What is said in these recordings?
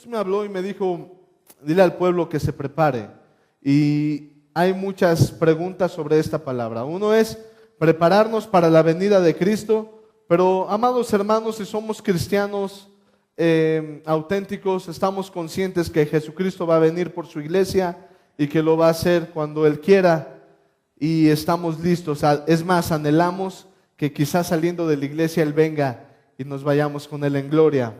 Dios me habló y me dijo, dile al pueblo que se prepare. Y hay muchas preguntas sobre esta palabra. Uno es prepararnos para la venida de Cristo, pero amados hermanos, si somos cristianos auténticos, estamos conscientes que Jesucristo va a venir por su iglesia y que lo va a hacer cuando Él quiera, y estamos listos. Es más, anhelamos que quizás saliendo de la iglesia Él venga y nos vayamos con Él en gloria.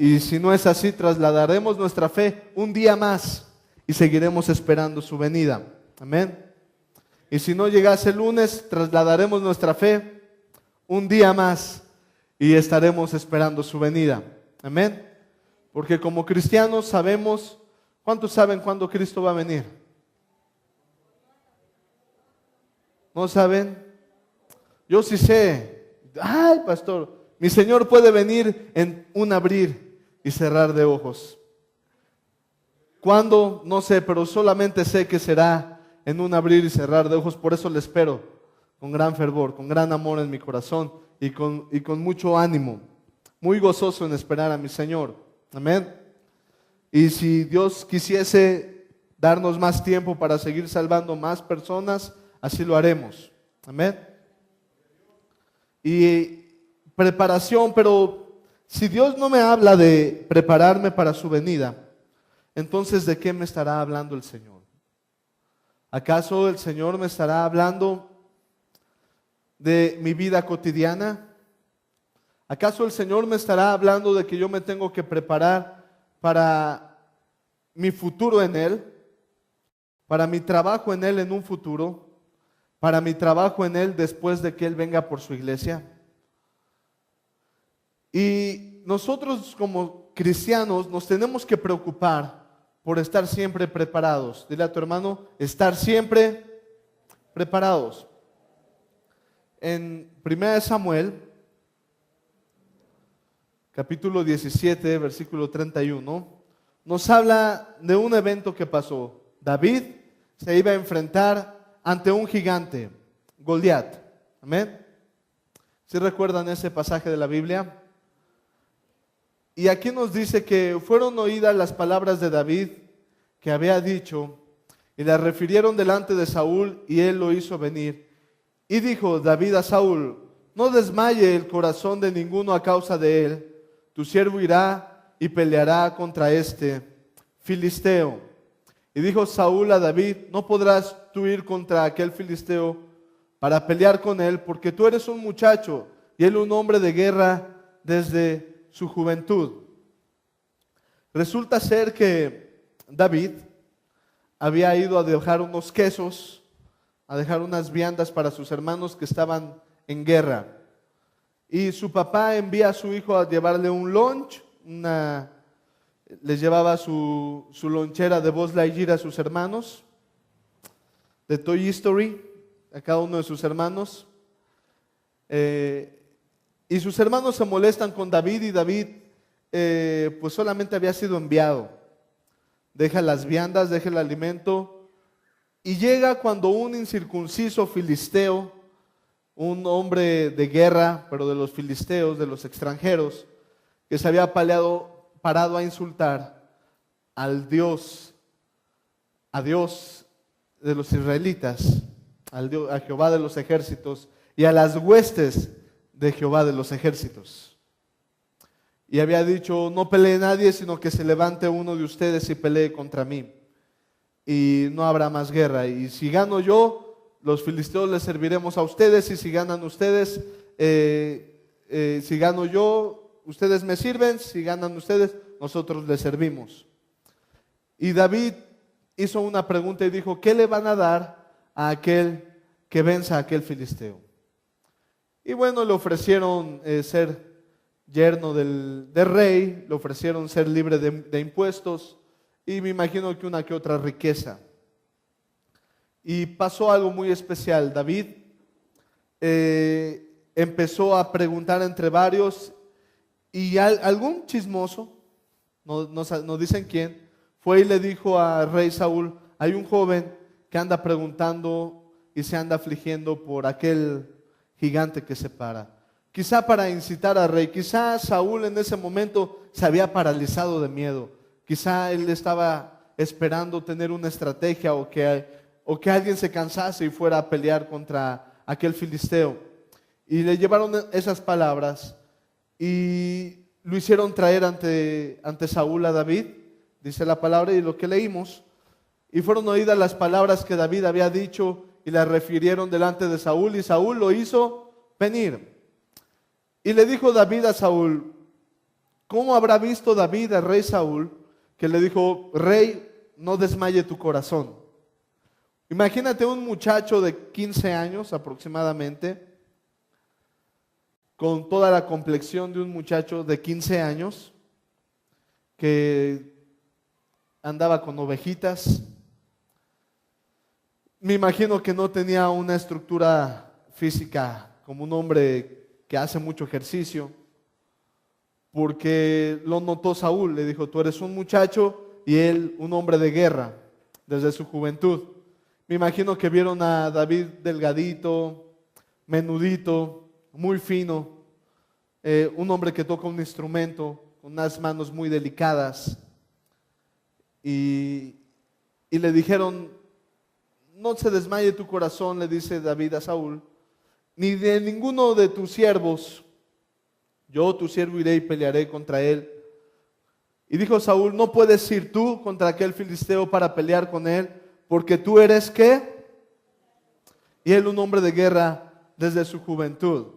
Y si no es así, trasladaremos nuestra fe un día más y seguiremos esperando su venida. Amén. Y si no llegase el lunes, trasladaremos nuestra fe un día más y estaremos esperando su venida. Amén. Porque como cristianos sabemos, ¿cuántos saben cuándo Cristo va a venir? ¿No saben? Yo sí sé. Ay, pastor, mi Señor puede venir en un abrir y cerrar de ojos. ¿Cuándo? No sé, pero solamente sé que será en un abrir y cerrar de ojos. Por eso le espero con gran fervor, con gran amor en mi corazón y con mucho ánimo, muy gozoso en esperar a mi Señor. Amén. Y si Dios quisiese darnos más tiempo para seguir salvando más personas, así lo haremos. Amén. Y preparación, pero si Dios no me habla de prepararme para su venida, entonces ¿de qué me estará hablando el Señor? ¿Acaso el Señor me estará hablando de mi vida cotidiana? ¿Acaso el Señor me estará hablando de que yo me tengo que preparar para mi futuro en Él, para mi trabajo en Él en un futuro, para mi trabajo en Él después de que Él venga por su iglesia? Y nosotros como cristianos nos tenemos que preocupar por estar siempre preparados. Dile a tu hermano, estar siempre preparados. En 1 Samuel, capítulo 17, versículo 31, nos habla de un evento que pasó. David se iba a enfrentar ante un gigante, Goliat. Amén. ¿Sí recuerdan ese pasaje de la Biblia? Y aquí nos dice que fueron oídas las palabras de David que había dicho, y las refirieron delante de Saúl, y él lo hizo venir. Y dijo David a Saúl, no desmaye el corazón de ninguno a causa de él, tu siervo irá y peleará contra este filisteo. Y dijo Saúl a David, no podrás tú ir contra aquel filisteo para pelear con él, porque tú eres un muchacho y él un hombre de guerra desde su juventud. Resulta ser que David había ido a dejar unos quesos, a dejar unas viandas para sus hermanos que estaban en guerra. Y su papá envía a su hijo a llevarle un lunch, les llevaba su lonchera de Buzz Lightyear a sus hermanos, de Toy Story, a cada uno de sus hermanos. Y sus hermanos se molestan con David, y David pues solamente había sido enviado. Deja las viandas, deja el alimento, y llega cuando un incircunciso filisteo, un hombre de guerra, pero de los filisteos, de los extranjeros, que se había parado a insultar a Dios de los israelitas, a Jehová de los ejércitos y a las huestes de Jehová de los ejércitos. Y había dicho, no pelee nadie, sino que se levante uno de ustedes y pelee contra mí. Y no habrá más guerra. Y si gano yo, los filisteos les serviremos a ustedes. Y si ganan ustedes, si gano yo, ustedes me sirven. Si ganan ustedes, nosotros les servimos. Y David hizo una pregunta y dijo, ¿qué le van a dar a aquel que venza a aquel filisteo? Y bueno, le ofrecieron ser yerno del rey, le ofrecieron ser libre de impuestos, y me imagino que una que otra riqueza. Y pasó algo muy especial. David empezó a preguntar entre varios, y algún chismoso, no dicen quién, fue y le dijo al rey Saúl, hay un joven que anda preguntando y se anda afligiendo por aquel gigante que se para. Quizá para incitar al rey, quizá Saúl en ese momento se había paralizado de miedo. Quizá él estaba esperando tener una estrategia o que alguien se cansase y fuera a pelear contra aquel filisteo. Y le llevaron esas palabras y lo hicieron traer ante Saúl a David, dice la palabra y lo que leímos. Y fueron oídas las palabras que David había dicho y las refirieron delante de Saúl, y Saúl lo hizo venir. Y le dijo David a Saúl, ¿cómo habrá visto David al rey Saúl? Que le dijo, rey, no desmaye tu corazón. Imagínate un muchacho de 15 años aproximadamente, con toda la complexión de un muchacho de 15 años, que andaba con ovejitas. Me imagino que no tenía una estructura física como un hombre que hace mucho ejercicio, porque lo notó Saúl, le dijo, tú eres un muchacho y él un hombre de guerra desde su juventud. Me imagino que vieron a David delgadito, menudito, muy fino, un hombre que toca un instrumento, con unas manos muy delicadas, y le dijeron, no se desmaye tu corazón, le dice David a Saúl, ni de ninguno de tus siervos, yo tu siervo iré y pelearé contra él. Y dijo Saúl, no puedes ir tú contra aquel filisteo para pelear con él, porque tú eres ¿qué? Y él un hombre de guerra desde su juventud.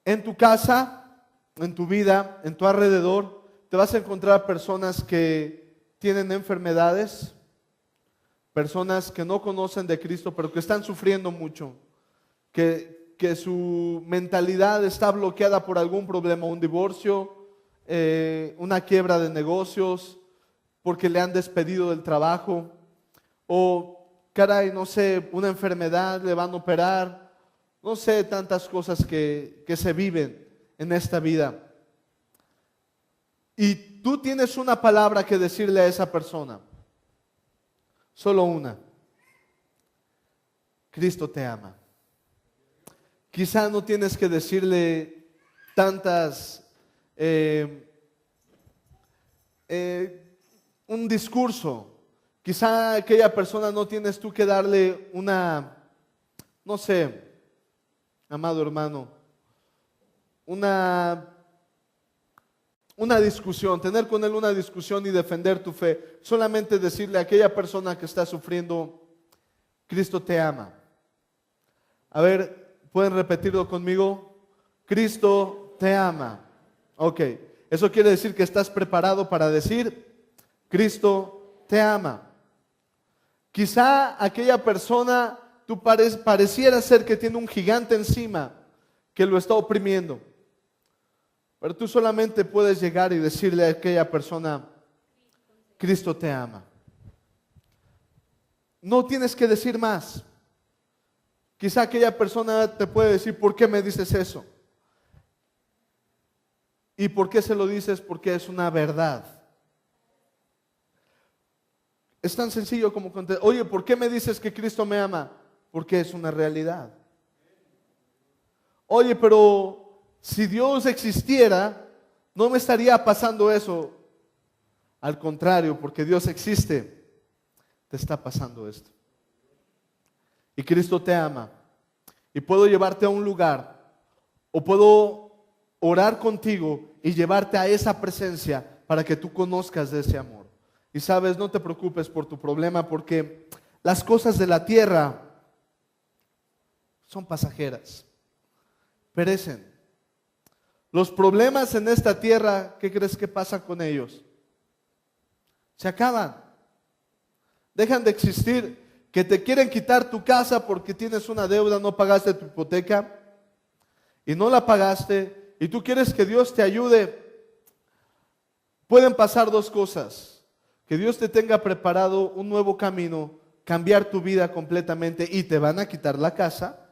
En tu casa, en tu vida, en tu alrededor, te vas a encontrar personas que tienen enfermedades, personas que no conocen de Cristo, pero que están sufriendo mucho, que su mentalidad está bloqueada por algún problema, un divorcio, una quiebra de negocios, porque le han despedido del trabajo, o caray, no sé, una enfermedad, le van a operar, no sé, tantas cosas que se viven en esta vida. Y tú tienes una palabra que decirle a esa persona, solo una: Cristo te ama. Quizá no tienes que decirle tantas, un discurso. Quizá aquella persona no tienes tú que darle una, no sé, amado hermano, una discusión, tener con él una discusión y defender tu fe. Solamente decirle a aquella persona que está sufriendo, Cristo te ama. A ver, ¿pueden repetirlo conmigo? Cristo te ama. Ok, eso quiere decir que estás preparado para decir, Cristo te ama. Quizá aquella persona, tú pareciera ser que tiene un gigante encima que lo está oprimiendo. Pero tú solamente puedes llegar y decirle a aquella persona, Cristo te ama. No tienes que decir más. Quizá aquella persona te puede decir, ¿por qué me dices eso? ¿Y por qué se lo dices? Porque es una verdad. Es tan sencillo como contestar, oye, ¿por qué me dices que Cristo me ama? Porque es una realidad. Oye, pero si Dios existiera, no me estaría pasando eso. Al contrario, porque Dios existe, te está pasando esto. Y Cristo te ama. Y puedo llevarte a un lugar, o puedo orar contigo y llevarte a esa presencia para que tú conozcas de ese amor. Y sabes, no te preocupes por tu problema, porque las cosas de la tierra son pasajeras, perecen. Los problemas en esta tierra, ¿qué crees que pasa con ellos? Se acaban, dejan de existir. Que te quieren quitar tu casa porque tienes una deuda, no pagaste tu hipoteca y no la pagaste, y tú quieres que Dios te ayude. Pueden pasar dos cosas: que Dios te tenga preparado un nuevo camino, cambiar tu vida completamente y te van a quitar la casa.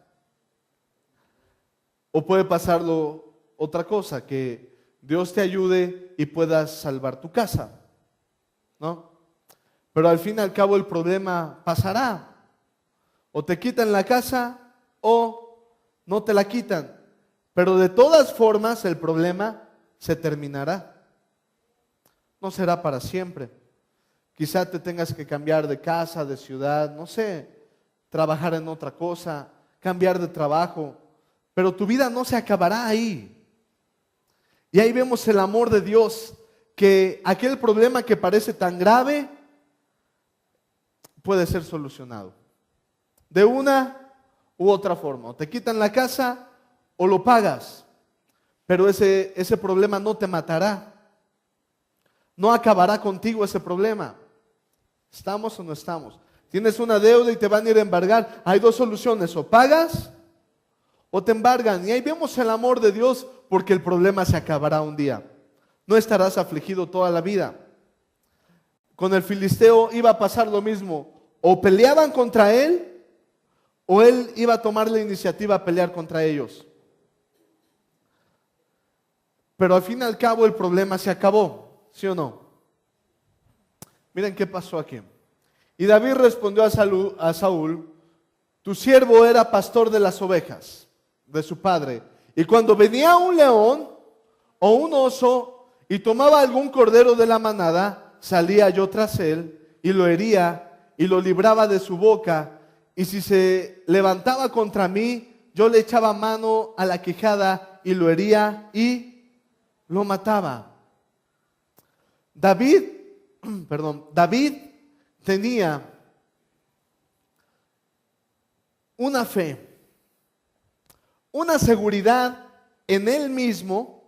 O puede pasarlo otra cosa, que Dios te ayude y puedas salvar tu casa, ¿no? Pero al fin y al cabo el problema pasará. O te quitan la casa o no te la quitan. Pero de todas formas el problema se terminará. no será para siempre. Quizá te tengas que cambiar de casa, de ciudad, no sé, trabajar en otra cosa, cambiar de trabajo, pero tu vida no se acabará ahí. Y ahí vemos el amor de Dios, que aquel problema que parece tan grave puede ser solucionado de una u otra forma. O te quitan la casa o lo pagas, pero ese problema no te matará, no acabará contigo ese problema. ¿Estamos o no estamos? Tienes una deuda y te van a ir a embargar. Hay dos soluciones: o pagas o te embargan. Y ahí vemos el amor de Dios, porque el problema se acabará un día. No estarás afligido toda la vida. Con el filisteo iba a pasar lo mismo. O peleaban contra él, o él iba a tomar la iniciativa a pelear contra ellos. Pero al fin y al cabo el problema se acabó, ¿sí o no? Miren qué pasó aquí. Y David respondió a Saúl: tu siervo era pastor de las ovejas de su padre, y cuando venía un león o un oso y tomaba algún cordero de la manada, salía yo tras él y lo hería y lo libraba de su boca, y si se levantaba contra mí, yo le echaba mano a la quijada y lo hería y lo mataba. David tenía una fe, una seguridad en él mismo,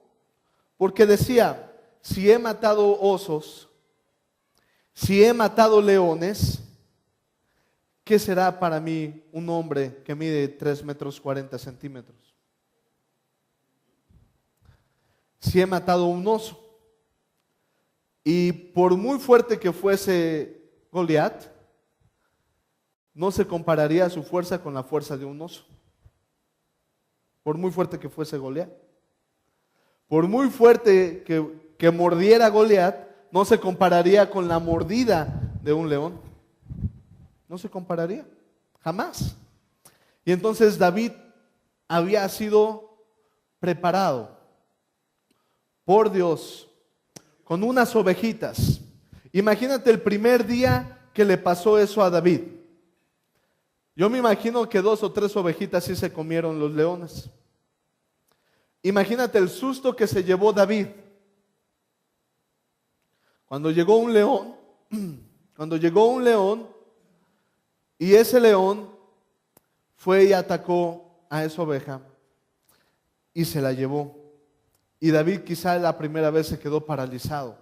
porque decía: si he matado osos, si he matado leones, ¿qué será para mí un hombre que mide 3 metros 40 centímetros? Si he matado un oso. Y por muy fuerte que fuese Goliat, no se compararía su fuerza con la fuerza de un oso. Por muy fuerte que fuese Goliat. Por muy fuerte que mordiera Goliat, no se compararía con la mordida de un león. No se compararía, jamás. Y entonces David había sido preparado por Dios con unas ovejitas. Imagínate el primer día que le pasó eso a David. Yo me imagino que 2 o 3 ovejitas sí se comieron los leones. Imagínate el susto que se llevó David cuando llegó un león, y ese león fue y atacó a esa oveja y se la llevó. Y David quizá la primera vez se quedó paralizado.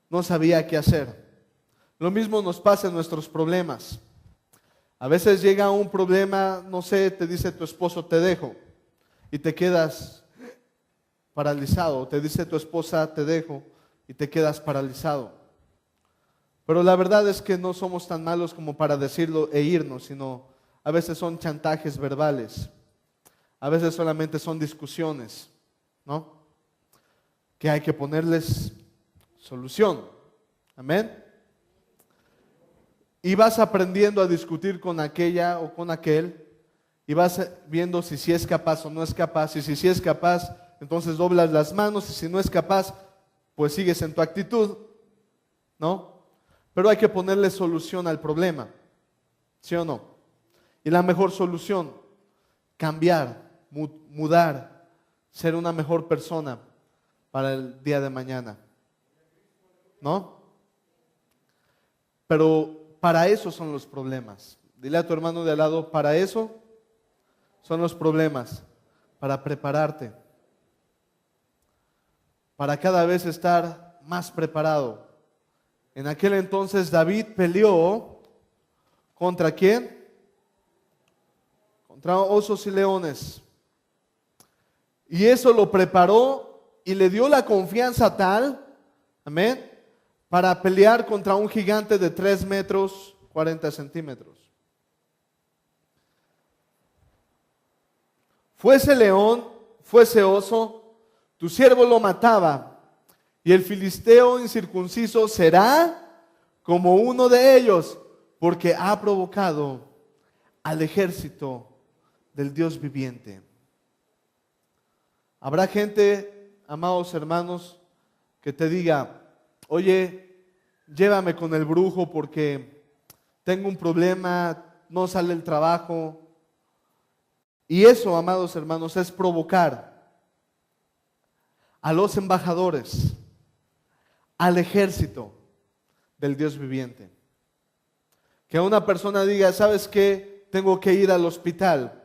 No sabía qué hacer. Lo mismo nos pasa en nuestros problemas. A veces llega un problema, no sé, te dice tu esposo: te dejo, y te quedas paralizado. Te dice tu esposa: te dejo, y te quedas paralizado. Pero la verdad es que no somos tan malos como para decirlo e irnos, sino a veces son chantajes verbales. A veces solamente son discusiones, ¿no? Que hay que ponerles solución. Amén. Y vas aprendiendo a discutir con aquella o con aquel, y vas viendo si es capaz o no es capaz. Y si es capaz, entonces doblas las manos, y si no es capaz, pues sigues en tu actitud, ¿no? Pero hay que ponerle solución al problema, ¿sí o no? Y la mejor solución: cambiar, mudar, ser una mejor persona para el día de mañana, ¿no? Pero para eso son los problemas. Dile a tu hermano de al lado: para eso son los problemas, para prepararte, para cada vez estar más preparado. En aquel entonces David peleó ¿contra quién? Contra osos y leones. Y eso lo preparó y le dio la confianza tal, amén, para pelear contra un gigante de 3 metros 40 centímetros. Fuese león, fuese oso, tu siervo lo mataba, y el filisteo incircunciso será como uno de ellos, porque ha provocado al ejército del Dios viviente. Habrá gente, amados hermanos, que te diga, oye, llévame con el brujo porque tengo un problema, no sale el trabajo. Y eso, amados hermanos, es provocar a los embajadores, al ejército del Dios viviente. Que una persona diga, ¿sabes qué? Tengo que ir al hospital.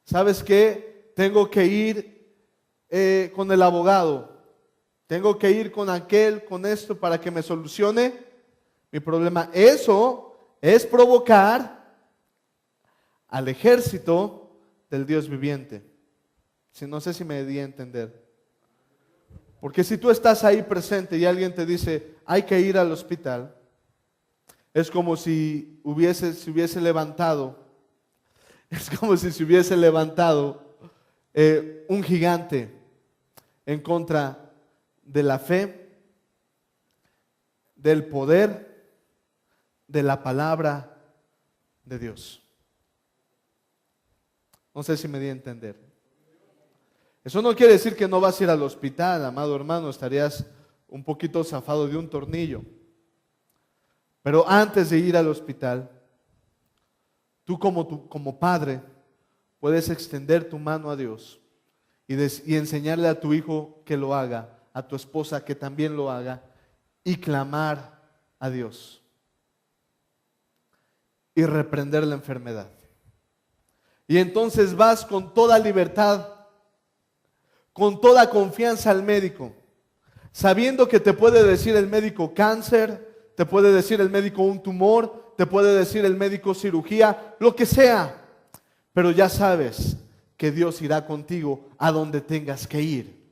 ¿Sabes qué? Tengo que ir con el abogado. Tengo que ir con aquel, con esto, para que me solucione mi problema. Eso es provocar al ejército del Dios viviente. Si no sé si me di a entender. Porque si tú estás ahí presente y alguien te dice, hay que ir al hospital, es como si se hubiese levantado un gigante en contra de la fe, del poder, de la palabra de Dios. No sé si me di a entender. Eso no quiere decir que no vas a ir al hospital, amado hermano, estarías un poquito zafado de un tornillo. Pero antes de ir al hospital, tú como padre puedes extender tu mano a Dios y enseñarle a tu hijo que lo haga, a tu esposa que también lo haga, y clamar a Dios y reprender la enfermedad. Y entonces vas con toda libertad, con toda confianza al médico, sabiendo que te puede decir el médico cáncer, te puede decir el médico un tumor, te puede decir el médico cirugía, lo que sea, pero ya sabes que Dios irá contigo a donde tengas que ir,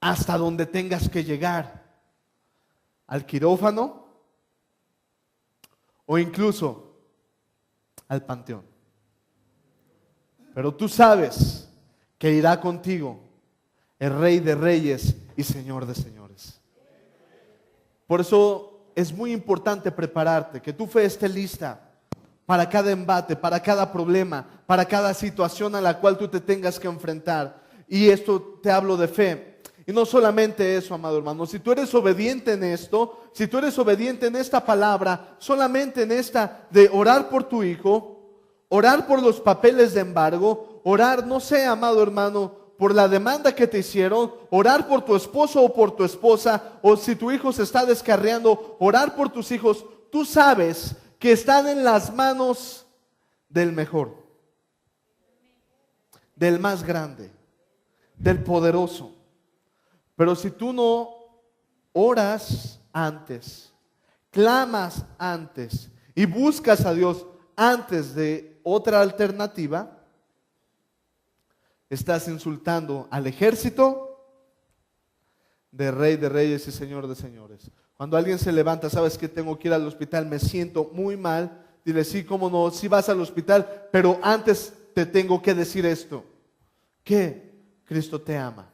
hasta donde tengas que llegar, al quirófano o incluso al panteón. Pero tú sabes que irá contigo el Rey de Reyes y Señor de Señores. Por eso es muy importante prepararte, que tu fe esté lista para cada embate, para cada problema, para cada situación a la cual tú te tengas que enfrentar. Y esto te hablo de fe. Y no solamente eso, amado hermano, si tú eres obediente en esto, si tú eres obediente en esta palabra, solamente en esta de orar por tu hijo, orar por los papeles de embargo, orar, no sé, amado hermano, por la demanda que te hicieron, orar por tu esposo o por tu esposa, o si tu hijo se está descarriando, orar por tus hijos, tú sabes que están en las manos del mejor, del más grande, del poderoso. Pero si tú no oras antes, clamas antes y buscas a Dios antes de otra alternativa, estás insultando al ejército de Rey de Reyes y Señor de Señores. Cuando alguien se levanta, sabes que tengo que ir al hospital, me siento muy mal, dile, sí, cómo no, sí vas al hospital, pero antes te tengo que decir esto, que Cristo te ama.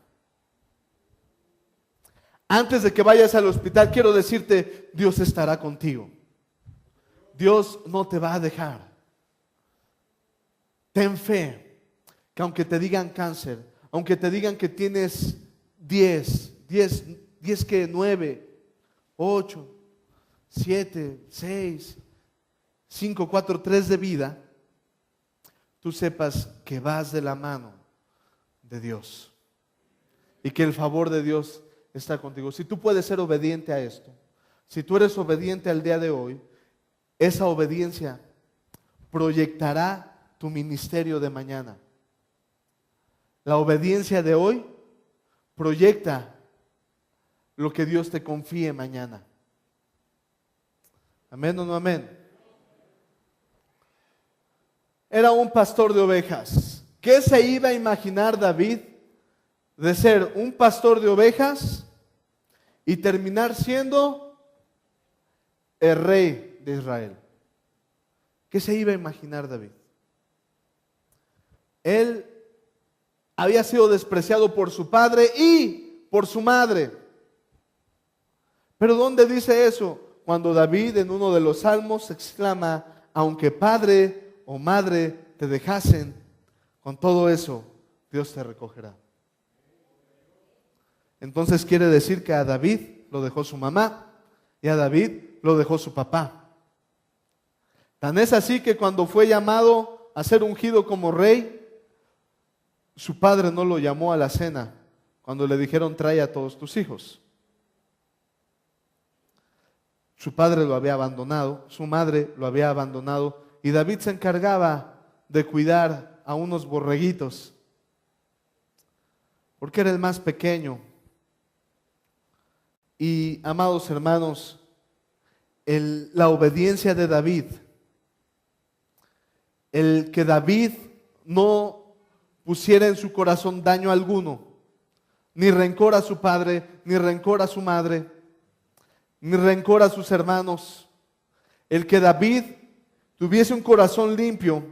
Antes de que vayas al hospital, quiero decirte, Dios estará contigo. Dios no te va a dejar. Ten fe, que aunque te digan cáncer, aunque te digan que tienes 10 que 9, 8, 7, 6, 5, 4, 3 de vida, tú sepas que vas de la mano de Dios y que el favor de Dios está contigo. Si tú puedes ser obediente a esto, si tú eres obediente al día de hoy, esa obediencia proyectará tu ministerio de mañana. La obediencia de hoy proyecta lo que Dios te confíe mañana. ¿Amén o no amén? Era un pastor de ovejas. ¿Qué se iba a imaginar David de ser un pastor de ovejas y terminar siendo el rey de Israel? ¿Qué se iba a imaginar David? Él había sido despreciado por su padre y por su madre. Pero ¿dónde dice eso? Cuando David en uno de los salmos exclama, aunque padre o madre te dejasen, con todo eso Dios te recogerá. Entonces quiere decir que a David lo dejó su mamá y a David lo dejó su papá. Tan es así que cuando fue llamado a ser ungido como rey, su padre no lo llamó a la cena cuando le dijeron trae a todos tus hijos. Su padre lo había abandonado, su madre lo había abandonado y David se encargaba de cuidar a unos borreguitos porque era el más pequeño. Y amados hermanos, la obediencia de David, el que David no pusiera en su corazón daño alguno, ni rencor a su padre, ni rencor a su madre, ni rencor a sus hermanos, el que David tuviese un corazón limpio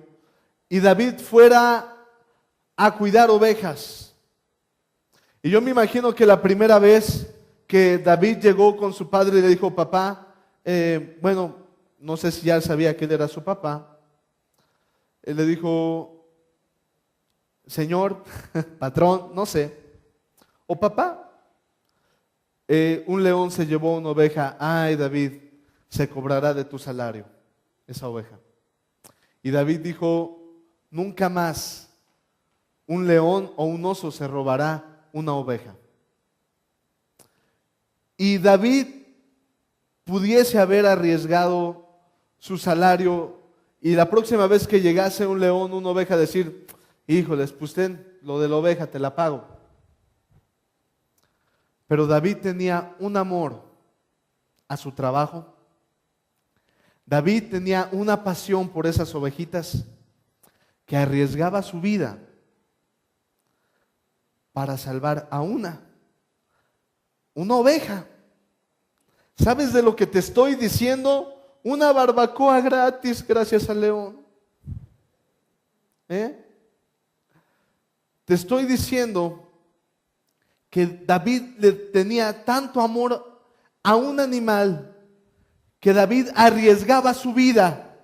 y David fuera a cuidar ovejas. Y yo me imagino que la primera vez que David llegó con su padre y le dijo, papá, bueno, no sé si ya sabía que él era su papá, él le dijo, señor, patrón, no sé, o papá, un león se llevó una oveja, ay David, se cobrará de tu salario esa oveja. Y David dijo, nunca más un león o un oso se robará una oveja. Y David pudiese haber arriesgado su salario y la próxima vez que llegase un león, una oveja, decir, híjoles, pues lo de la oveja te la pago. Pero David tenía un amor a su trabajo. David tenía una pasión por esas ovejitas que arriesgaba su vida para salvar a una oveja. ¿Sabes de lo que te estoy diciendo? Una barbacoa gratis gracias al león. Te estoy diciendo que David le tenía tanto amor a un animal que David arriesgaba su vida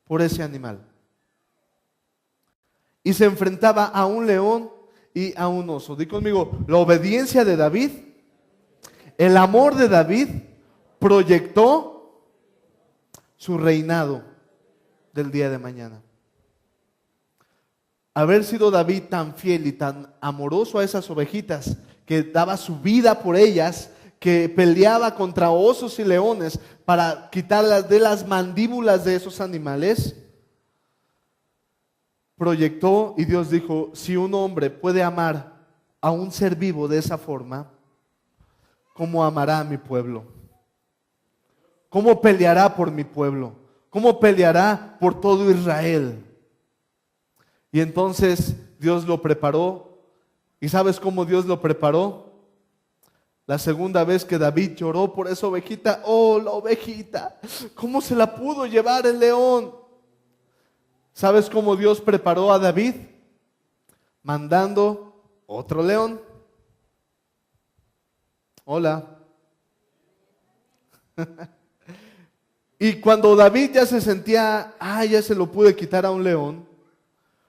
por ese animal. Y se enfrentaba a un león y a un oso. Di conmigo, la obediencia de David, el amor de David proyectó su reinado del día de mañana. Haber sido David tan fiel y tan amoroso a esas ovejitas, que daba su vida por ellas, que peleaba contra osos y leones para quitarlas de las mandíbulas de esos animales, proyectó, y Dios dijo, si un hombre puede amar a un ser vivo de esa forma, ¿cómo amará a mi pueblo? ¿Cómo peleará por mi pueblo? ¿Cómo peleará por todo Israel? Y entonces Dios lo preparó. ¿Y sabes cómo Dios lo preparó? La segunda vez que David lloró por esa ovejita, oh, la ovejita, ¿cómo se la pudo llevar el león? ¿Sabes cómo Dios preparó a David? Mandando otro león. Hola. Y cuando David ya se sentía, ya se lo pude quitar a un león,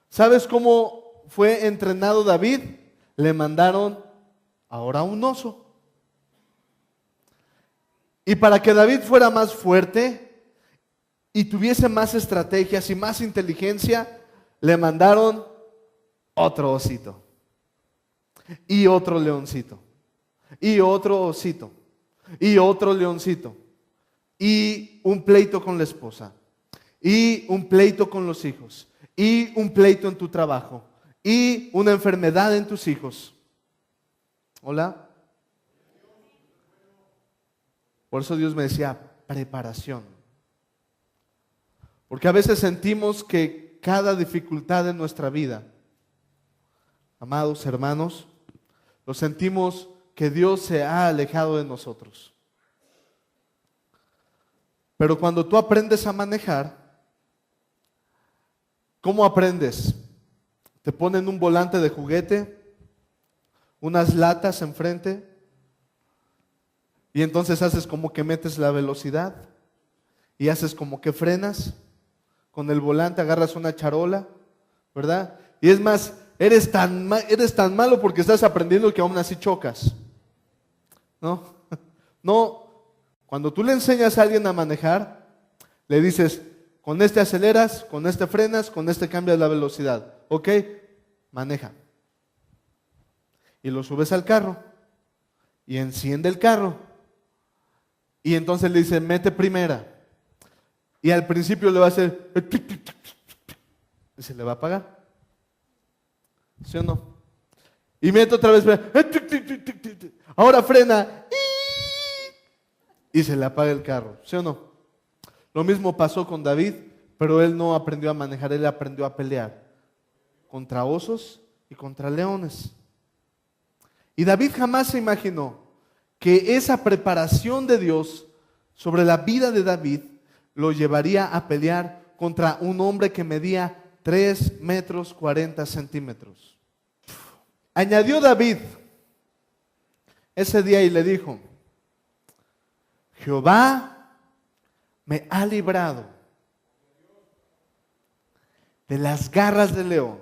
¿sabes cómo fue entrenado David? Le mandaron ahora un oso. Y para que David fuera más fuerte y tuviese más estrategias y más inteligencia, le mandaron otro osito. Y otro leoncito. Y otro osito. Y otro leoncito. Y un pleito con la esposa. Y un pleito con los hijos. Y un pleito en tu trabajo. Y una enfermedad en tus hijos. ¿Hola? Por eso Dios me decía, preparación. Porque a veces sentimos que cada dificultad en nuestra vida, amados hermanos, lo sentimos que Dios se ha alejado de nosotros. Pero cuando tú aprendes a manejar, ¿cómo aprendes? Te ponen un volante de juguete, unas latas enfrente, y entonces haces como que metes la velocidad y haces como que frenas. Con el volante agarras una charola, ¿verdad? Y es más, eres tan malo porque estás aprendiendo que aún así chocas. No, no. Cuando tú le enseñas a alguien a manejar, le dices, con este aceleras, con este frenas, con este cambias la velocidad. ¿Ok? Maneja. Y lo subes al carro. Y enciende el carro. Y entonces le dice, mete primera. Y al principio le va a hacer, y se le va a apagar. ¿Sí o no? Y mete otra vez, ahora frena. Y se le apaga el carro. ¿Sí o no? Lo mismo pasó con David, pero él no aprendió a manejar, él aprendió a pelear contra osos y contra leones. Y David jamás se imaginó que esa preparación de Dios sobre la vida de David lo llevaría a pelear contra un hombre que medía 3 metros 40 centímetros. Añadió David ese día y le dijo, Jehová me ha librado de las garras del león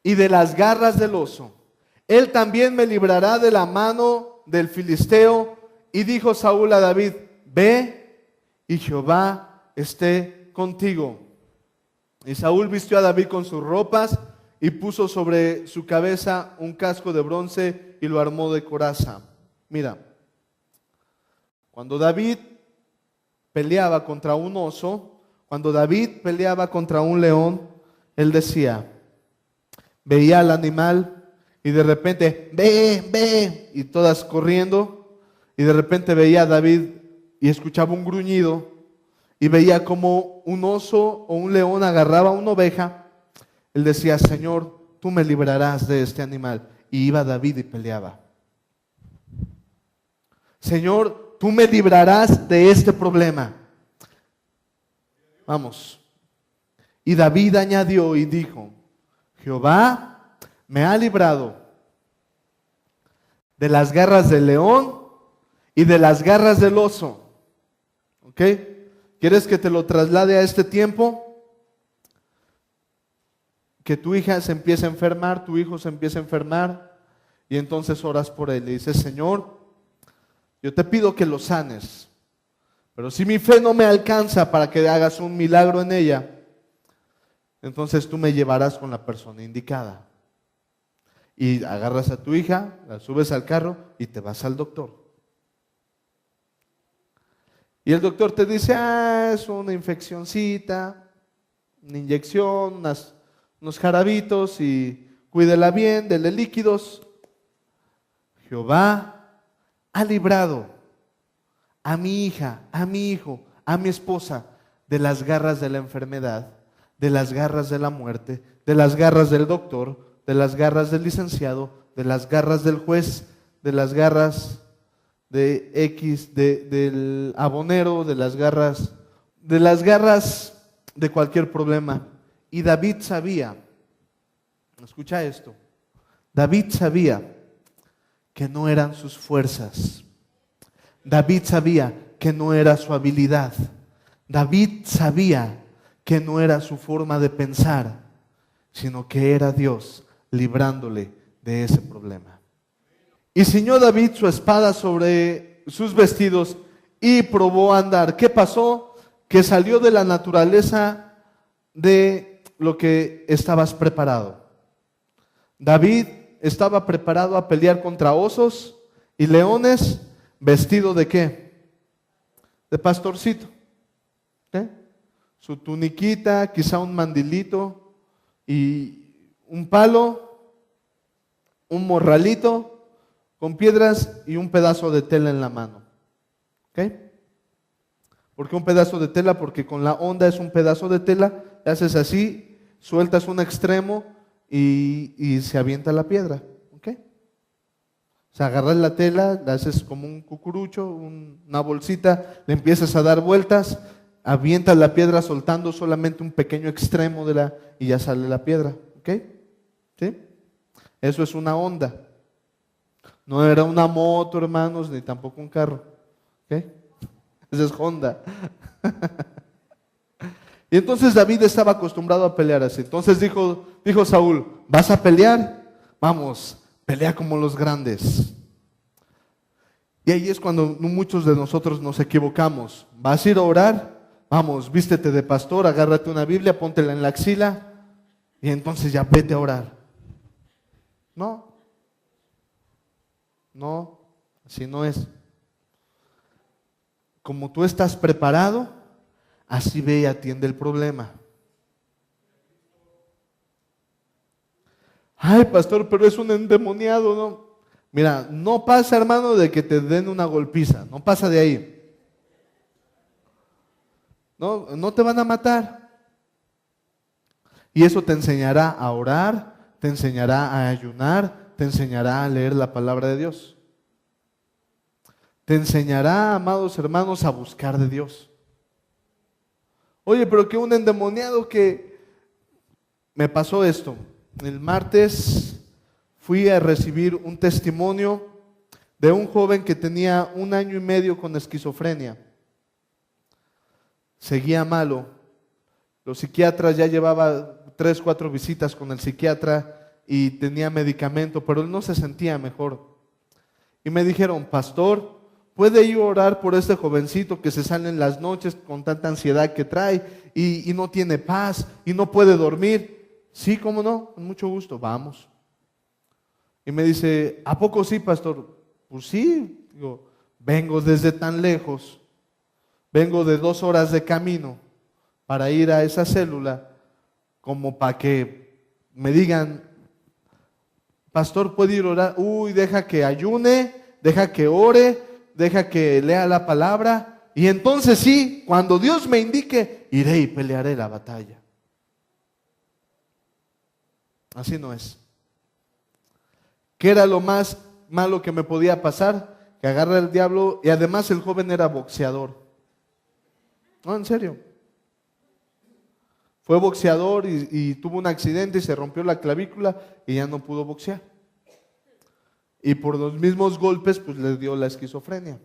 y de las garras del oso. Él también me librará de la mano del filisteo. Y dijo Saúl a David, ve y Jehová esté contigo. Y Saúl vistió a David con sus ropas y puso sobre su cabeza un casco de bronce y lo armó de coraza. Mira, cuando David peleaba contra un oso, cuando David peleaba contra un león, él decía, veía al animal y de repente, ve, y todas corriendo, y de repente veía a David y escuchaba un gruñido, y veía como un oso o un león agarraba una oveja. Él decía, Señor, tú me librarás de este animal. Y iba David y peleaba. Señor, tú me librarás de este problema. Vamos. Y David añadió y dijo, Jehová me ha librado de las garras del león y de las garras del oso. ¿Ok? ¿Quieres que te lo traslade a este tiempo? Que tu hija se empiece a enfermar, tu hijo se empiece a enfermar, y entonces oras por él y dices, Señor, yo te pido que lo sanes, pero si mi fe no me alcanza para que hagas un milagro en ella, entonces tú me llevarás con la persona indicada. Y agarras a tu hija, la subes al carro y te vas al doctor. Y el doctor te dice, es una infeccioncita, una inyección, unos jarabitos y cuídela bien, dele líquidos. Jehová ha librado a mi hija, a mi hijo, a mi esposa de las garras de la enfermedad, de las garras de la muerte, de las garras del doctor, de las garras del licenciado, de las garras del juez, de las garras de X, del abonero, de las garras de cualquier problema. Y David sabía, escucha esto, David sabía que no eran sus fuerzas. David sabía que no era su habilidad. David sabía que no era su forma de pensar, sino que era Dios librándole de ese problema. Y ciñó David su espada sobre sus vestidos y probó a andar. ¿Qué pasó? Que salió de la naturaleza de lo que estabas preparado. David estaba preparado a pelear contra osos y leones, vestido ¿de qué? De pastorcito. Su tuniquita, quizá un mandilito y un palo, un morralito con piedras y un pedazo de tela en la mano. ¿Ok? ¿Por qué un pedazo de tela? Porque con la onda es un pedazo de tela, haces así, sueltas un extremo y se avienta la piedra. ¿Ok? O sea, agarras la tela, la haces como un cucurucho, una bolsita, le empiezas a dar vueltas, avientas la piedra soltando solamente un pequeño extremo y ya sale la piedra. ¿Ok? ¿Sí? Eso es una onda. No era una moto, hermanos, ni tampoco un carro. ¿Ok? Esa es Honda. Y entonces David estaba acostumbrado a pelear así. Entonces dijo Saúl, ¿vas a pelear? Vamos, pelea como los grandes. Y ahí es cuando muchos de nosotros nos equivocamos. ¿Vas a ir a orar? Vamos, vístete de pastor, agárrate una Biblia, póntela en la axila y entonces ya vete a orar. No, así no es. Como tú estás preparado, así ve y atiende el problema. Ay, pastor, pero es un endemoniado, ¿no? Mira, no pasa, hermano, de que te den una golpiza, no pasa de ahí. No te van a matar. Y eso te enseñará a orar, te enseñará a ayunar, te enseñará a leer la palabra de Dios. Te enseñará, amados hermanos, a buscar de Dios. Oye, pero que un endemoniado que me pasó esto. El martes fui a recibir un testimonio de un joven que tenía 1 año y medio con esquizofrenia. Seguía malo. Los psiquiatras, ya llevaba 3, 4 visitas con el psiquiatra y tenía medicamento, pero él no se sentía mejor. Y me dijeron, pastor, ¿puede ir a orar por este jovencito que se sale en las noches con tanta ansiedad que trae y no tiene paz y no puede dormir? Sí, ¿cómo no? Con mucho gusto, vamos. Y me dice, ¿a poco sí, pastor? Pues sí, digo, vengo desde tan lejos, vengo de 2 horas de camino para ir a esa célula, como para que me digan, pastor, ¿puede ir a orar? Uy, deja que ayune, deja que ore, deja que lea la palabra, y entonces sí, cuando Dios me indique, iré y pelearé la batalla. Así no es. ¿Qué era lo más malo que me podía pasar? Que agarra el diablo, y además el joven era boxeador. No, en serio. Fue boxeador y tuvo un accidente y se rompió la clavícula y ya no pudo boxear. Y por los mismos golpes, pues le dio la esquizofrenia.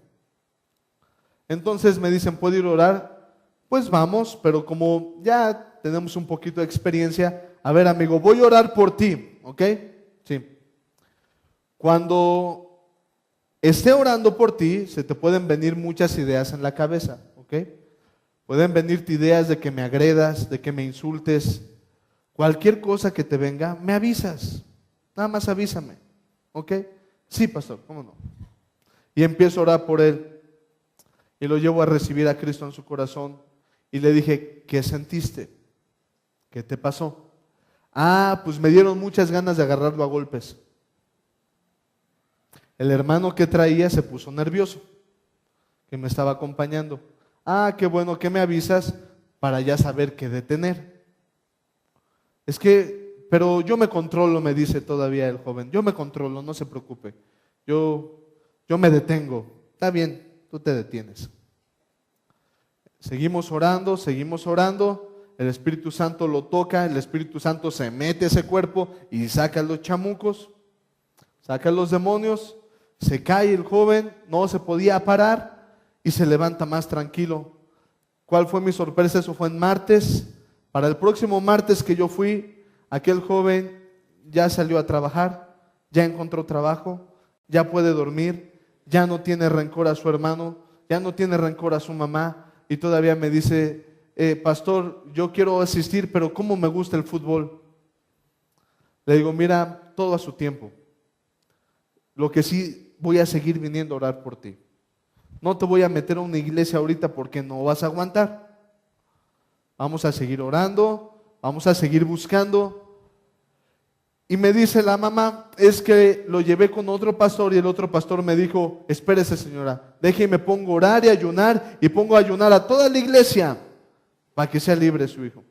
Entonces me dicen, ¿puedo ir a orar? Pues vamos, pero como ya tenemos un poquito de experiencia, a ver, amigo, voy a orar por ti, ¿ok? Sí. Cuando esté orando por ti, se te pueden venir muchas ideas en la cabeza, ¿ok? Pueden venirte ideas de que me agredas, de que me insultes. Cualquier cosa que te venga, me avisas. Nada más avísame, ¿ok? Sí, pastor, ¿cómo no? Y empiezo a orar por él. Y lo llevo a recibir a Cristo en su corazón. Y le dije, ¿qué sentiste? ¿Qué te pasó? Ah, pues me dieron muchas ganas de agarrarlo a golpes. El hermano que traía se puso nervioso, que me estaba acompañando. Ah, qué bueno que me avisas para ya saber qué detener. Es que, pero yo me controlo, me dice todavía el joven. Yo me controlo, no se preocupe. Yo me detengo. Está bien, tú te detienes. Seguimos orando. El Espíritu Santo lo toca, el Espíritu Santo se mete a ese cuerpo y saca los chamucos, saca los demonios, se cae el joven, no se podía parar y se levanta más tranquilo. ¿Cuál fue mi sorpresa? Eso fue en martes. Para el próximo martes que yo fui, aquel joven ya salió a trabajar, ya encontró trabajo, ya puede dormir, ya no tiene rencor a su hermano, ya no tiene rencor a su mamá y todavía me dice, pastor, yo quiero asistir, pero ¿cómo me gusta el fútbol? Le digo, mira, todo a su tiempo. Lo que sí, voy a seguir viniendo a orar por ti. No te voy a meter a una iglesia ahorita porque no vas a aguantar. Vamos a seguir orando, vamos a seguir buscando. Y me dice la mamá, es que lo llevé con otro pastor y el otro pastor me dijo, espérese señora, déjeme pongo a orar y ayunar y pongo a ayunar a toda la iglesia para que sea libre su hijo.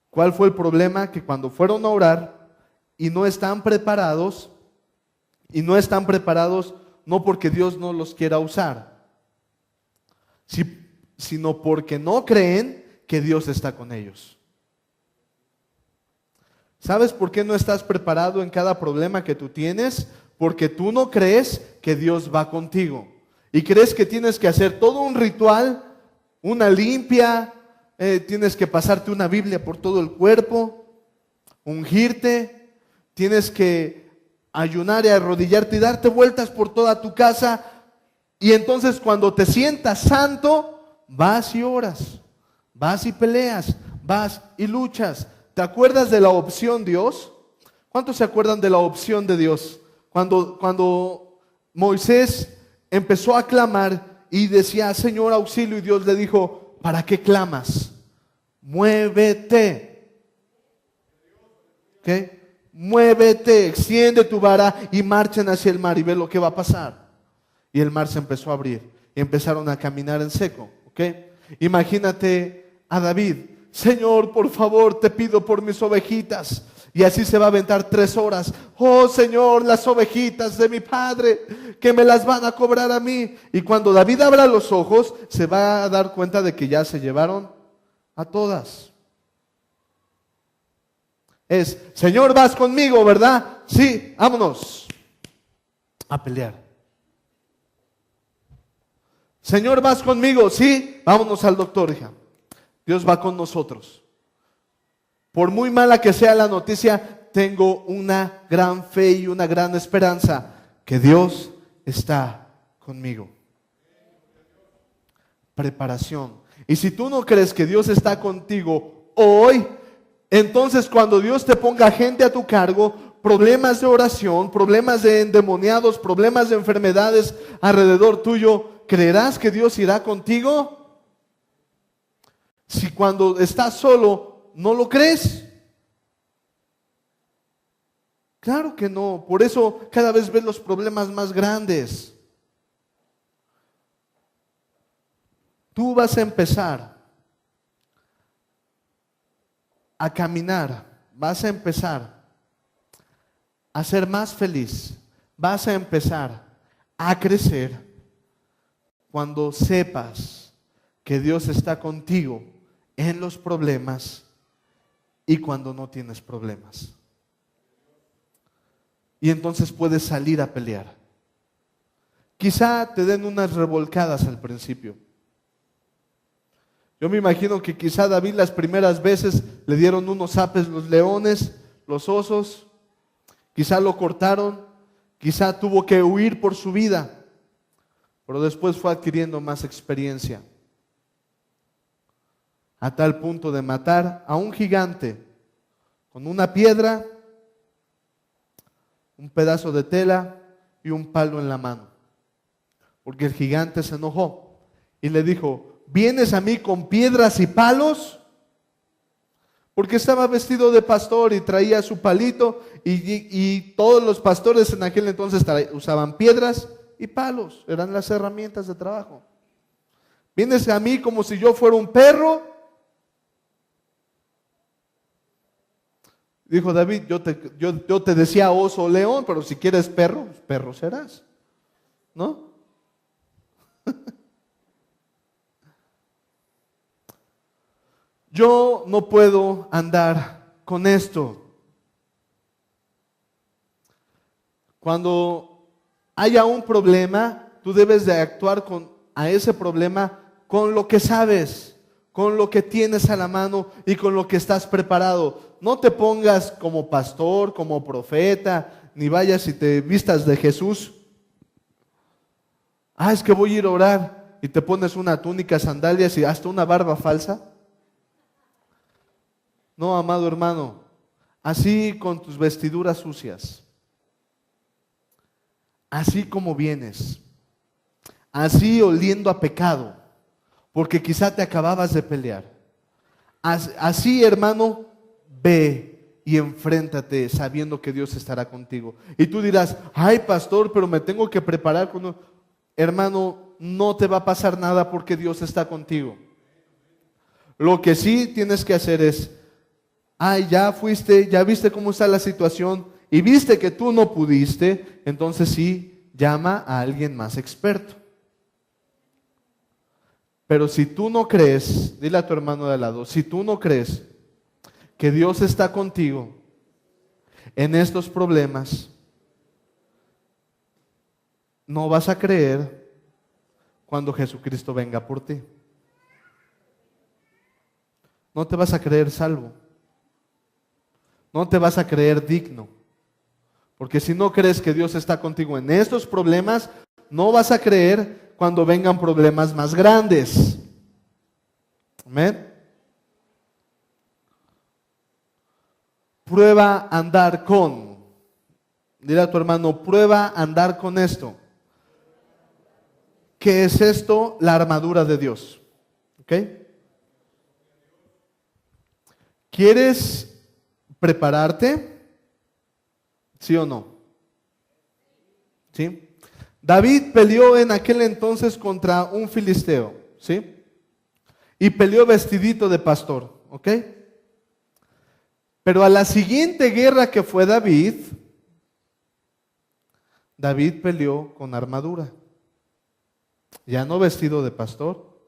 ¿Cuál fue el problema? Que cuando fueron a orar y no están preparados, no porque Dios no los quiera usar, sino porque no creen que Dios está con ellos. ¿Sabes por qué no estás preparado en cada problema que tú tienes? Porque tú no crees que Dios va contigo. Y crees que tienes que hacer todo un ritual, una limpia, tienes que pasarte una Biblia por todo el cuerpo, ungirte, tienes que ayunar y arrodillarte y darte vueltas por toda tu casa. Y entonces cuando te sientas santo, vas y oras, vas y peleas, vas y luchas. ¿Te acuerdas de la opción Dios? ¿Cuántos se acuerdan de la opción de Dios? Cuando Moisés empezó a clamar y decía, Señor, auxilio, y Dios le dijo, ¿para qué clamas? Muévete. ¿Qué? Muévete, extiende tu vara y marchen hacia el mar y ve lo que va a pasar. Y el mar se empezó a abrir y empezaron a caminar en seco. ¿Ok? Imagínate a David, Señor, por favor, te pido por mis ovejitas. Y así se va a aventar 3 horas. Oh Señor, las ovejitas de mi padre, que me las van a cobrar a mí. Y cuando David abra los ojos, se va a dar cuenta de que ya se llevaron a todas. Es, Señor, vas conmigo, ¿verdad? Sí, vámonos a pelear. Señor, vas conmigo, sí, vámonos al doctor, hija. Dios va con nosotros. Por muy mala que sea la noticia, tengo una gran fe y una gran esperanza que Dios está conmigo. Preparación. Y si tú no crees que Dios está contigo hoy, entonces cuando Dios te ponga gente a tu cargo, problemas de oración, problemas de endemoniados, problemas de enfermedades alrededor tuyo, ¿creerás que Dios irá contigo? Si cuando estás solo no lo crees. Claro que no. Por eso cada vez ves los problemas más grandes. Tú vas a empezar a caminar, vas a empezar a ser más feliz, vas a empezar a crecer cuando sepas que Dios está contigo en los problemas y cuando no tienes problemas. Y entonces puedes salir a pelear. Quizá te den unas revolcadas al principio. Yo me imagino que quizá David las primeras veces le dieron unos zapes los leones, los osos, quizá lo cortaron, quizá tuvo que huir por su vida, pero después fue adquiriendo más experiencia, a tal punto de matar a un gigante con una piedra, un pedazo de tela y un palo en la mano, porque el gigante se enojó y le dijo, ¿vienes a mí con piedras y palos? Porque estaba vestido de pastor y traía su palito y todos los pastores en aquel entonces usaban piedras y palos, eran las herramientas de trabajo. ¿Vienes a mí como si yo fuera un perro? Dijo David, yo te decía oso o león, pero si quieres perro, perro serás, ¿no? Yo no puedo andar con esto. Cuando haya un problema, tú debes de actuar a ese problema con lo que sabes, con lo que tienes a la mano y con lo que estás preparado. No te pongas como pastor, como profeta, ni vayas y te vistas de Jesús. Es que voy a ir a orar y te pones una túnica, sandalias y hasta una barba falsa. No, amado hermano, así con tus vestiduras sucias, así como vienes, así oliendo a pecado, porque quizá te acababas de pelear. Así, hermano, ve y enfréntate sabiendo que Dios estará contigo. Y tú dirás, ay pastor, pero me tengo que preparar. Hermano, no te va a pasar nada porque Dios está contigo. Lo que sí tienes que hacer es, ya fuiste, ya viste cómo está la situación y viste que tú no pudiste, entonces sí, llama a alguien más experto. Pero si tú no crees, dile a tu hermano de al lado, si tú no crees que Dios está contigo en estos problemas, no vas a creer cuando Jesucristo venga por ti. no te vas a creer salvo. No te vas a creer digno. Porque si no crees que Dios está contigo en estos problemas, no vas a creer cuando vengan problemas más grandes. Amén. Prueba andar con. Dile a tu hermano, prueba andar con esto. ¿Qué es esto? La armadura de Dios. ¿Ok? ¿Quieres prepararte? ¿Sí o no? ¿Sí? David peleó en aquel entonces contra un filisteo, ¿sí? Y peleó vestidito de pastor, ¿ok? Pero a la siguiente guerra que fue David peleó con armadura, ya no vestido de pastor.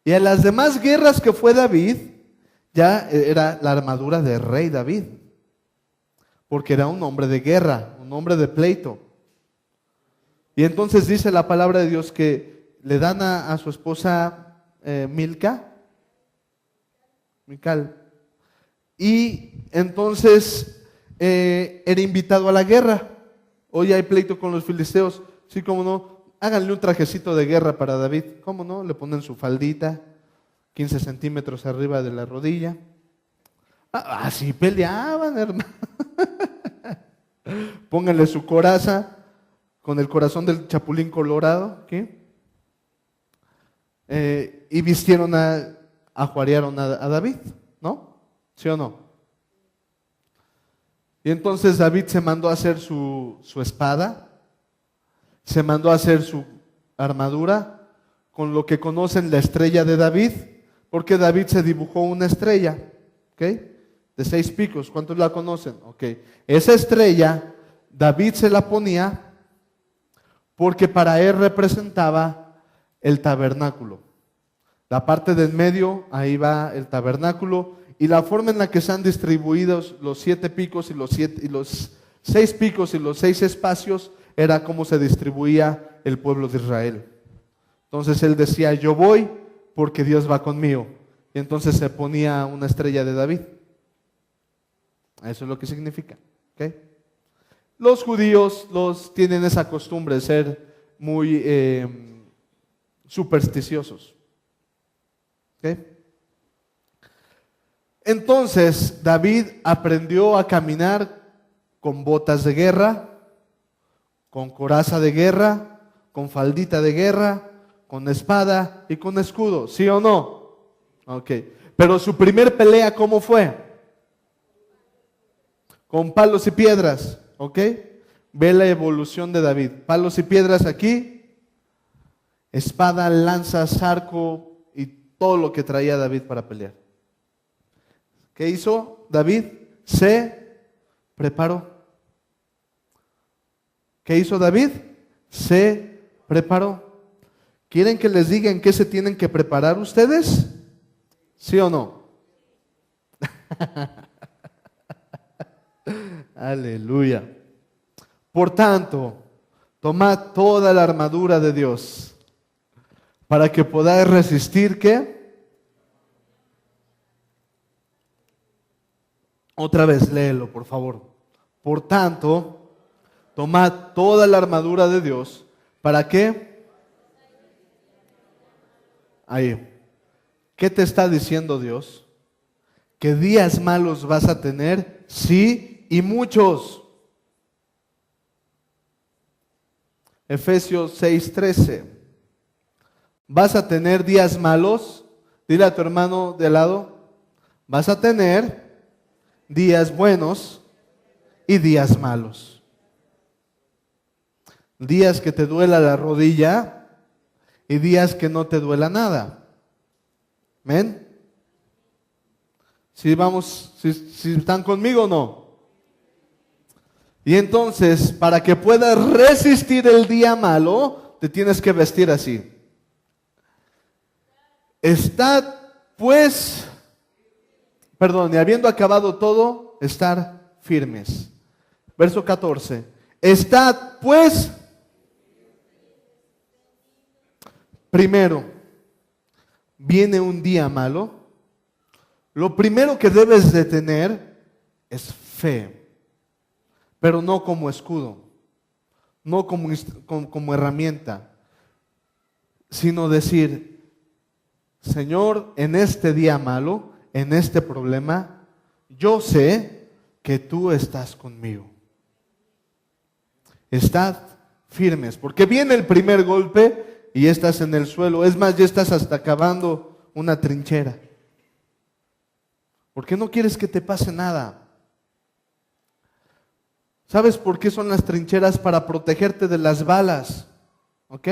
Y a las demás guerras que fue David, ya era la armadura de rey David, porque era un hombre de guerra, un hombre de pleito. Y entonces dice la palabra de Dios que le dan a su esposa Mical. Y entonces era invitado a la guerra. Hoy hay pleito con los filisteos. Sí, cómo no, háganle un trajecito de guerra para David. ¿Cómo no? Le ponen su faldita, 15 centímetros arriba de la rodilla. Así peleaban, hermano. Pónganle su coraza con el corazón del chapulín colorado, ¿qué? Y vistieron ajuarearon a David, ¿no? ¿Sí o no? Y entonces David se mandó a hacer su espada, se mandó a hacer su armadura con lo que conocen la estrella de David, porque David se dibujó una estrella, ¿ok? De 6 picos. ¿Cuántos la conocen? Ok. Esa estrella David se la ponía porque para él representaba el tabernáculo. La parte del medio, ahí va el tabernáculo, y la forma en la que están distribuidos los 7 picos y los 6 picos y los 6 espacios era como se distribuía el pueblo de Israel. Entonces él decía, yo voy porque Dios va conmigo. Y entonces se ponía una estrella de David. Eso es lo que significa. ¿Okay? Los judíos tienen esa costumbre de ser muy supersticiosos. ¿Okay? Entonces David aprendió a caminar con botas de guerra, con coraza de guerra, con faldita de guerra, con espada y con escudo. ¿Sí o no? Ok. Pero su primer pelea, ¿cómo fue? Con palos y piedras. ¿Ok? Ve la evolución de David. Palos y piedras aquí, espada, lanzas, arco y todo lo que traía David para pelear. ¿Qué hizo David? Se preparó. ¿Qué hizo David? Se preparó. ¿Quieren que les diga en qué se tienen que preparar ustedes? ¿Sí o no? Aleluya. Por tanto, tomad toda la armadura de Dios para que podáis resistir, ¿qué? Otra vez, léelo, por favor. Por tanto, tomad toda la armadura de Dios. ¿Para qué? Ahí. ¿Qué te está diciendo Dios? ¿Qué días malos vas a tener? Sí, y muchos. Efesios 6:13. ¿Vas a tener días malos? Dile a tu hermano de al lado. Vas a tener días buenos y días malos. Días que te duela la rodilla y días que no te duela nada. ¿Amén? Si están conmigo o no. Y entonces, para que puedas resistir el día malo, te tienes que vestir así. Estad pues, y habiendo acabado todo, estar firmes. Verso 14. Estad pues, primero, viene un día malo, lo primero que debes de tener es fe, pero no como escudo, no como herramienta, sino decir, Señor, en este día malo, en este problema, yo sé que tú estás conmigo. Estad firmes, porque viene el primer golpe y estás en el suelo. Es más, ya estás hasta cavando una trinchera. ¿Por qué no quieres que te pase nada? ¿Sabes por qué son las trincheras? Para protegerte de las balas. ¿Ok?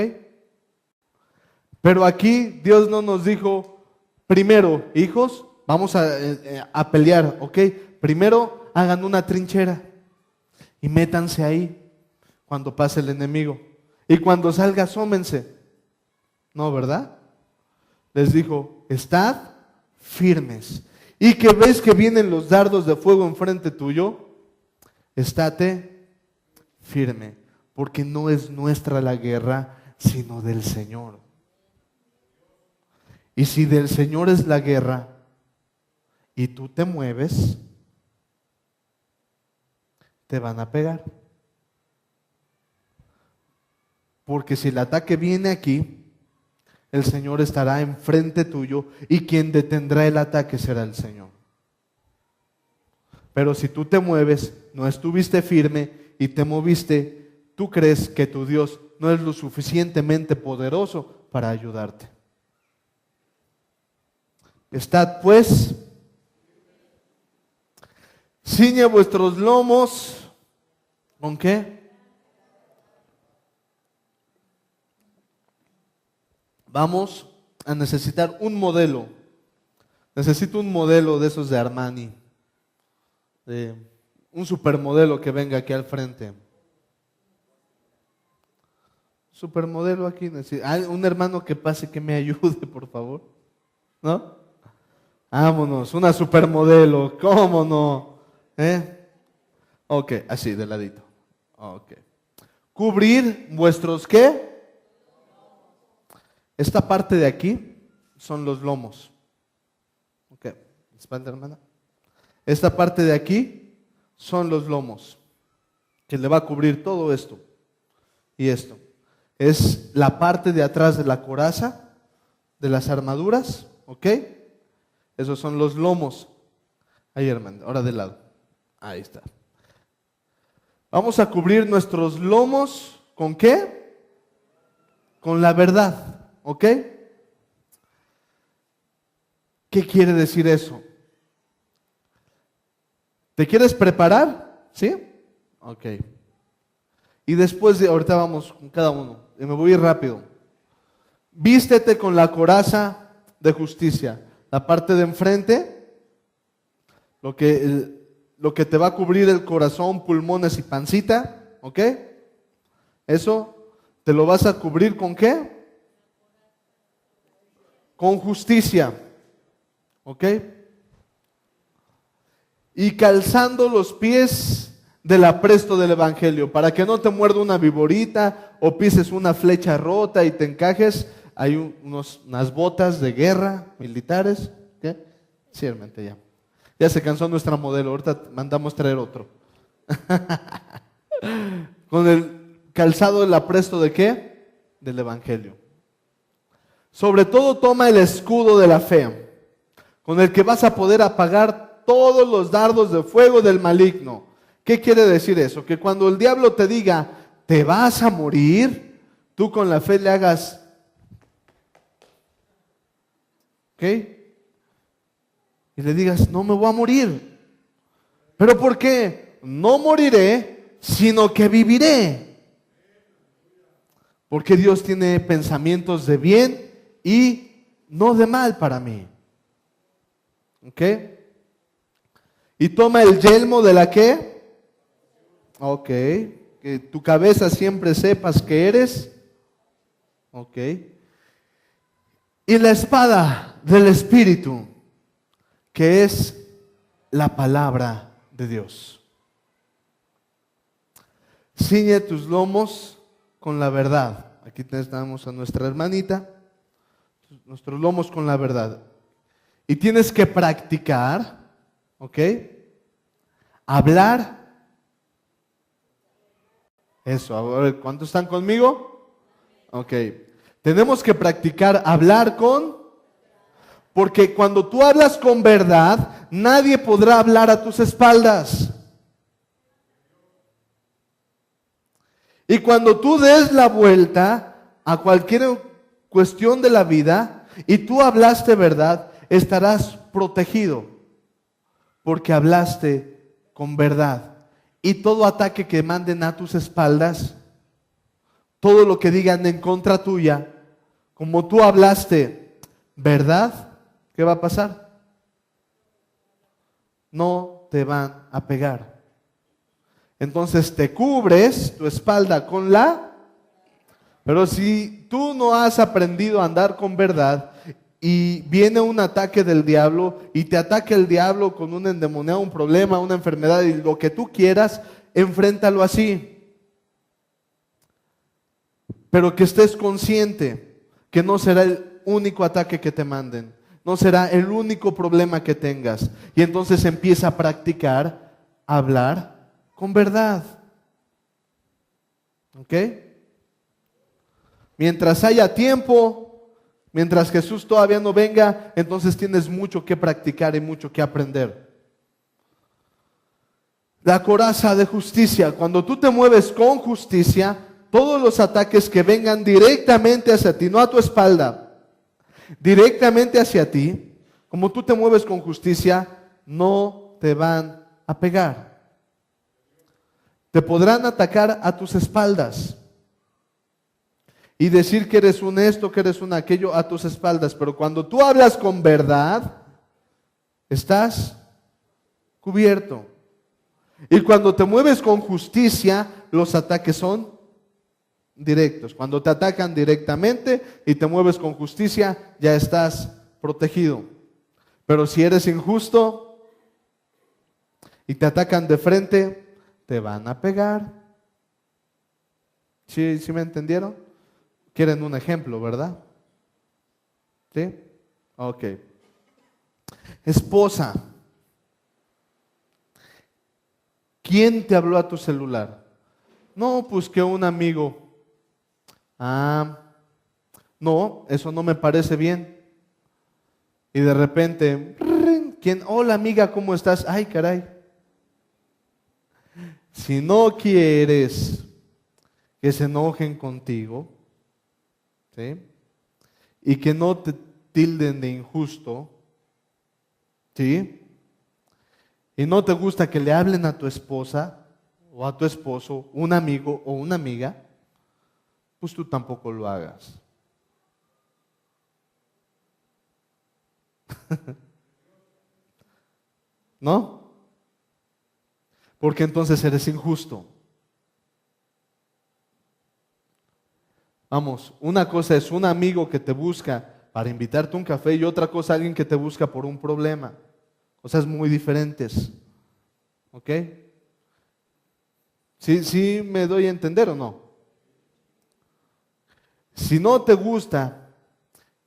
Pero aquí Dios no nos dijo, primero, hijos, vamos a pelear, ¿ok? Primero hagan una trinchera y métanse ahí cuando pase el enemigo. Y cuando salga, asómense. No, ¿verdad? Les dijo, estad firmes. Y que ves que vienen los dardos de fuego enfrente tuyo, estate firme, porque no es nuestra la guerra, sino del Señor. Y si del Señor es la guerra y tú te mueves, te van a pegar. Porque si el ataque viene aquí, el Señor estará enfrente tuyo y quien detendrá el ataque será el Señor. Pero si tú te mueves, no estuviste firme y te moviste, tú crees que tu Dios no es lo suficientemente poderoso para ayudarte. Estad pues, ciñe vuestros lomos, ¿con qué? Vamos a necesitar un modelo. Necesito un modelo de esos de Armani, de un supermodelo que venga aquí al frente. Supermodelo aquí, un hermano que pase que me ayude, por favor, ¿no? Vámonos, una supermodelo, ¿cómo no? Ok, así, de ladito. Ok. Cubrir vuestros ¿qué? Esta parte de aquí son los lomos. Ok, espalda, hermana. Esta parte de aquí son los lomos, que le va a cubrir todo esto y esto. Es la parte de atrás de la coraza, de las armaduras, ¿ok? Esos son los lomos. Ahí, hermano, ahora de lado. Ahí está. Vamos a cubrir nuestros lomos ¿con qué? Con la verdad, ¿ok? ¿Qué quiere decir eso? ¿Te quieres preparar? ¿Sí? Ok. Y después ahorita vamos con cada uno. Y me voy a ir rápido. Vístete con la coraza de justicia. La parte de enfrente, lo que te va a cubrir el corazón, pulmones y pancita, ¿ok? Eso te lo vas a cubrir ¿con qué? Con justicia, ¿ok? Y calzando los pies del apresto del evangelio, para que no te muerda una viborita o pises una flecha rota y te encajes. Hay unas botas de guerra militares. ¿Qué? Sí, hermano, ya. Ya se cansó nuestra modelo, ahorita mandamos traer otro. Con el calzado del apresto ¿de qué? Del evangelio. Sobre todo toma el escudo de la fe, con el que vas a poder apagar todos los dardos de fuego del maligno. ¿Qué quiere decir eso? Que cuando el diablo te diga, te vas a morir, tú con la fe le hagas, ¿ok? Y le digas, no me voy a morir. ¿Pero por qué? No moriré, sino que viviré. Porque Dios tiene pensamientos de bien y no de mal para mí. ¿Ok? Y toma el yelmo de la ¿qué? Ok. Que tu cabeza siempre sepas que eres. Ok. Y la espada del Espíritu, que es la palabra de Dios. Ciñe tus lomos con la verdad. Aquí tenemos a nuestra hermanita. nuestros lomos con la verdad. Y tienes que practicar, ¿ok? Hablar. Eso, a ver, ¿cuántos están conmigo? Ok. Tenemos que practicar hablar porque cuando tú hablas con verdad, nadie podrá hablar a tus espaldas. Y cuando tú des la vuelta a cualquier cuestión de la vida y tú hablaste verdad, estarás protegido porque hablaste con verdad. Y todo ataque que manden a tus espaldas, todo lo que digan en contra tuya, como tú hablaste verdad, ¿qué va a pasar? No te van a pegar. Entonces te cubres tu espalda con pero si tú no has aprendido a andar con verdad y viene un ataque del diablo y te ataca el diablo con un endemoniado, un problema, una enfermedad y lo que tú quieras, enfréntalo así. Pero que estés consciente que no será el único ataque que te manden, no será el único problema que tengas. Y entonces empieza a practicar, a hablar con verdad. ¿Ok? Mientras haya tiempo, mientras Jesús todavía no venga, entonces tienes mucho que practicar y mucho que aprender. La coraza de justicia. Cuando tú te mueves con justicia, todos los ataques que vengan directamente hacia ti, no a tu espalda, directamente hacia ti, como tú te mueves con justicia, no te van a pegar. Te podrán atacar a tus espaldas y decir que eres un esto, que eres un aquello a tus espaldas. Pero cuando tú hablas con verdad, estás cubierto. Y cuando te mueves con justicia, los ataques son directos. Cuando te atacan directamente y te mueves con justicia, ya estás protegido. Pero si eres injusto y te atacan de frente, te van a pegar. ¿Sí me entendieron? Quieren un ejemplo, ¿verdad? ¿Sí? Ok. Esposa. ¿Quién te habló a tu celular? No, pues que un amigo. No, eso no me parece bien. Y de repente, ¿quién? Hola amiga, ¿cómo estás? Ay, caray. Si no quieres que se enojen contigo, ¿sí? Y que no te tilden de injusto, ¿sí? Y no te gusta que le hablen a tu esposa o a tu esposo, un amigo o una amiga, pues tú tampoco lo hagas. ¿No? Porque entonces eres injusto. Vamos, una cosa es un amigo que te busca para invitarte a un café y otra cosa alguien que te busca por un problema. Cosas muy diferentes. ¿Ok? ¿Sí me doy a entender o no? Si no te gusta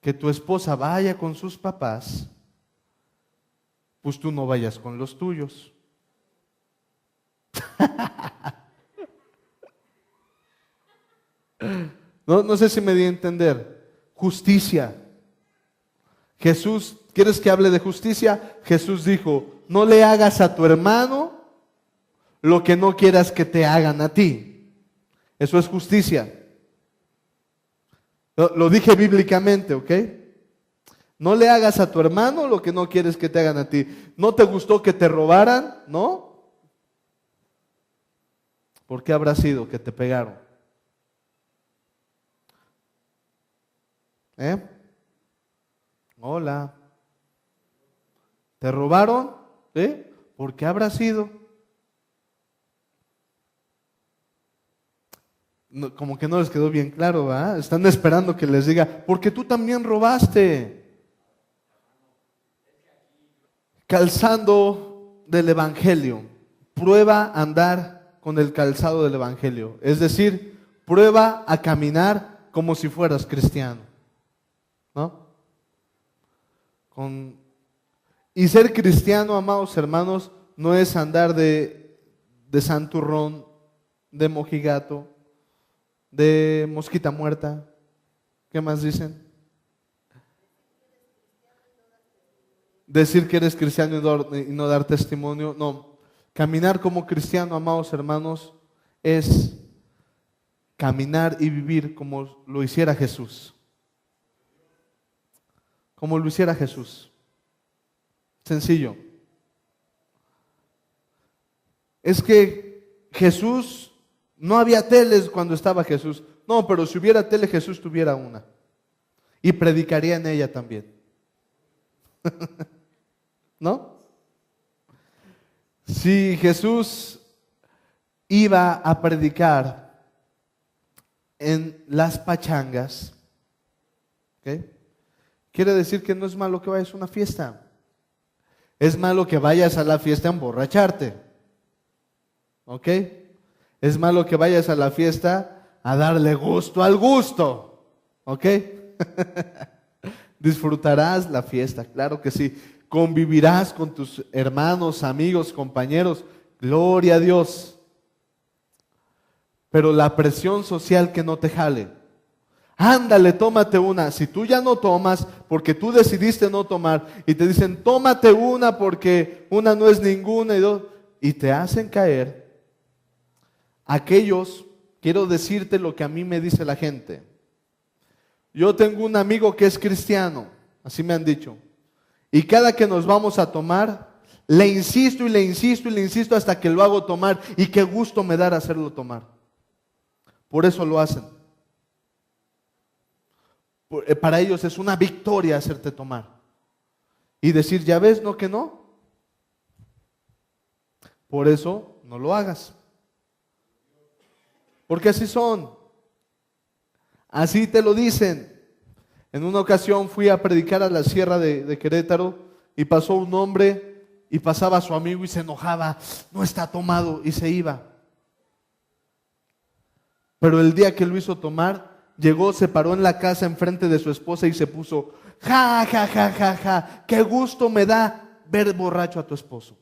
que tu esposa vaya con sus papás, pues tú no vayas con los tuyos. No sé si me di a entender. Justicia. Jesús, ¿quieres que hable de justicia? Jesús dijo, no le hagas a tu hermano lo que no quieras que te hagan a ti. Eso es justicia. Lo dije bíblicamente, ¿ok? No le hagas a tu hermano lo que no quieres que te hagan a ti. ¿No te gustó que te robaran? ¿No? ¿Por qué habrá sido que te pegaron? Hola. ¿Te robaron? ¿Por qué habrá sido? No, como que no les quedó bien claro, ¿verdad? Están esperando que les diga, porque tú también robaste. Calzado del Evangelio. Prueba a andar con el calzado del Evangelio. Es decir, prueba a caminar como si fueras cristiano. ¿No? Con... Y ser cristiano, amados hermanos, no es andar de santurrón, de mojigato, de mosquita muerta. ¿Qué más dicen? Decir que eres cristiano y no dar testimonio. No, caminar como cristiano, amados hermanos, es caminar y vivir como lo hiciera Jesús. Como lo hiciera Jesús. Sencillo. Es que Jesús, no había teles cuando estaba Jesús. No, pero si hubiera tele, Jesús tuviera una. Y predicaría en ella también. ¿No? Si Jesús iba a predicar en las pachangas, ¿ok? Quiere decir que no es malo que vayas a una fiesta. Es malo que vayas a la fiesta a emborracharte. ¿Ok? Es malo que vayas a la fiesta a darle gusto al gusto. ¿Ok? Disfrutarás la fiesta, claro que sí. Convivirás con tus hermanos, amigos, compañeros. Gloria a Dios. Pero la presión social que no te jale. Ándale, tómate una. Si tú ya no tomas, porque tú decidiste no tomar, y te dicen, tómate una porque una no es ninguna, y te hacen caer. Aquellos, quiero decirte lo que a mí me dice la gente. Yo tengo un amigo que es cristiano, así me han dicho. Y cada que nos vamos a tomar, le insisto y le insisto y le insisto hasta que lo hago tomar. Y qué gusto me da hacerlo tomar. Por eso lo hacen. Para ellos es una victoria hacerte tomar. Y decir, ya ves, no que no. Por eso no lo hagas. Porque así son. Así te lo dicen. En una ocasión fui a predicar a la sierra de Querétaro y pasó un hombre y pasaba a su amigo y se enojaba. No está tomado, y se iba. Pero el día que lo hizo tomar, llegó, se paró en la casa enfrente de su esposa y se puso, ja, ja, ja, ja, ja, qué gusto me da ver borracho a tu esposo.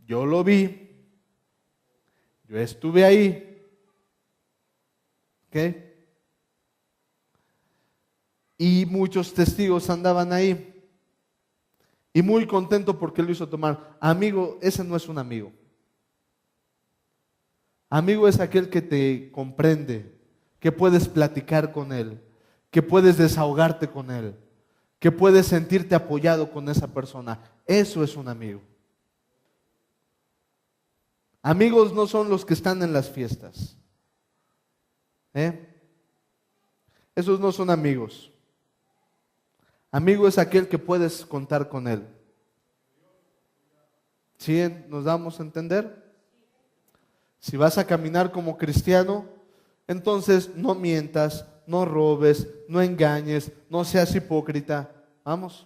Yo lo vi, yo estuve ahí, ¿ok? Y muchos testigos andaban ahí, y muy contento porque lo hizo tomar. Amigo, ese no es un amigo. Amigo es aquel que te comprende, que puedes platicar con él, que puedes desahogarte con él, que puedes sentirte apoyado con esa persona. Eso es un amigo. Amigos no son los que están en las fiestas. Esos no son amigos. Amigo es aquel que puedes contar con él. ¿Sí nos damos a entender? Si vas a caminar como cristiano, entonces no mientas, no robes, no engañes, no seas hipócrita. Vamos.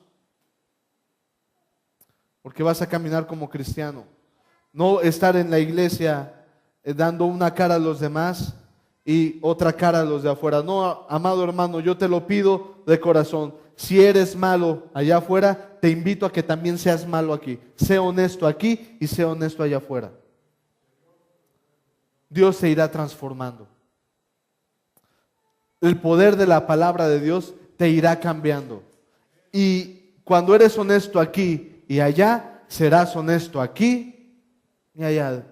Porque vas a caminar como cristiano. No estar en la iglesia dando una cara a los demás y otra cara a los de afuera. No, amado hermano, yo te lo pido de corazón. Si eres malo allá afuera, te invito a que también seas malo aquí. Sé honesto aquí y sé honesto allá afuera. Dios se irá transformando. El poder de la palabra de Dios te irá cambiando. Y cuando eres honesto aquí y allá, serás honesto aquí y allá.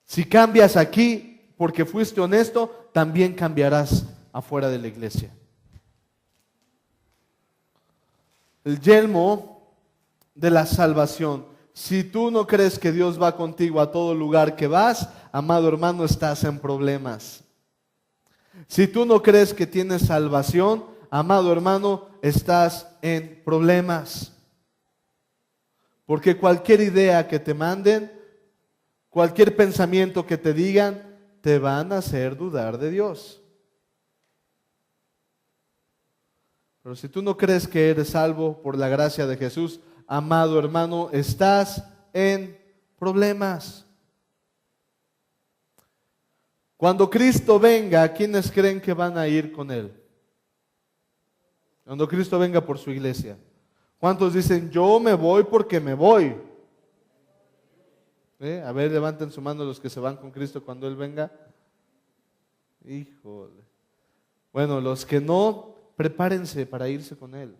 Si cambias aquí porque fuiste honesto, también cambiarás afuera de la iglesia. El yelmo de la salvación. Si tú no crees que Dios va contigo a todo lugar que vas, amado hermano, estás en problemas. Si tú no crees que tienes salvación, amado hermano, estás en problemas. Porque cualquier idea que te manden, cualquier pensamiento que te digan, te van a hacer dudar de Dios. Pero si tú no crees que eres salvo por la gracia de Jesús, amado hermano, estás en problemas. Cuando Cristo venga, ¿quiénes creen que van a ir con Él? Cuando Cristo venga por su iglesia. ¿Cuántos dicen, yo me voy porque me voy? A ver, levanten su mano los que se van con Cristo cuando Él venga. Híjole. Bueno, los que no, prepárense para irse con Él.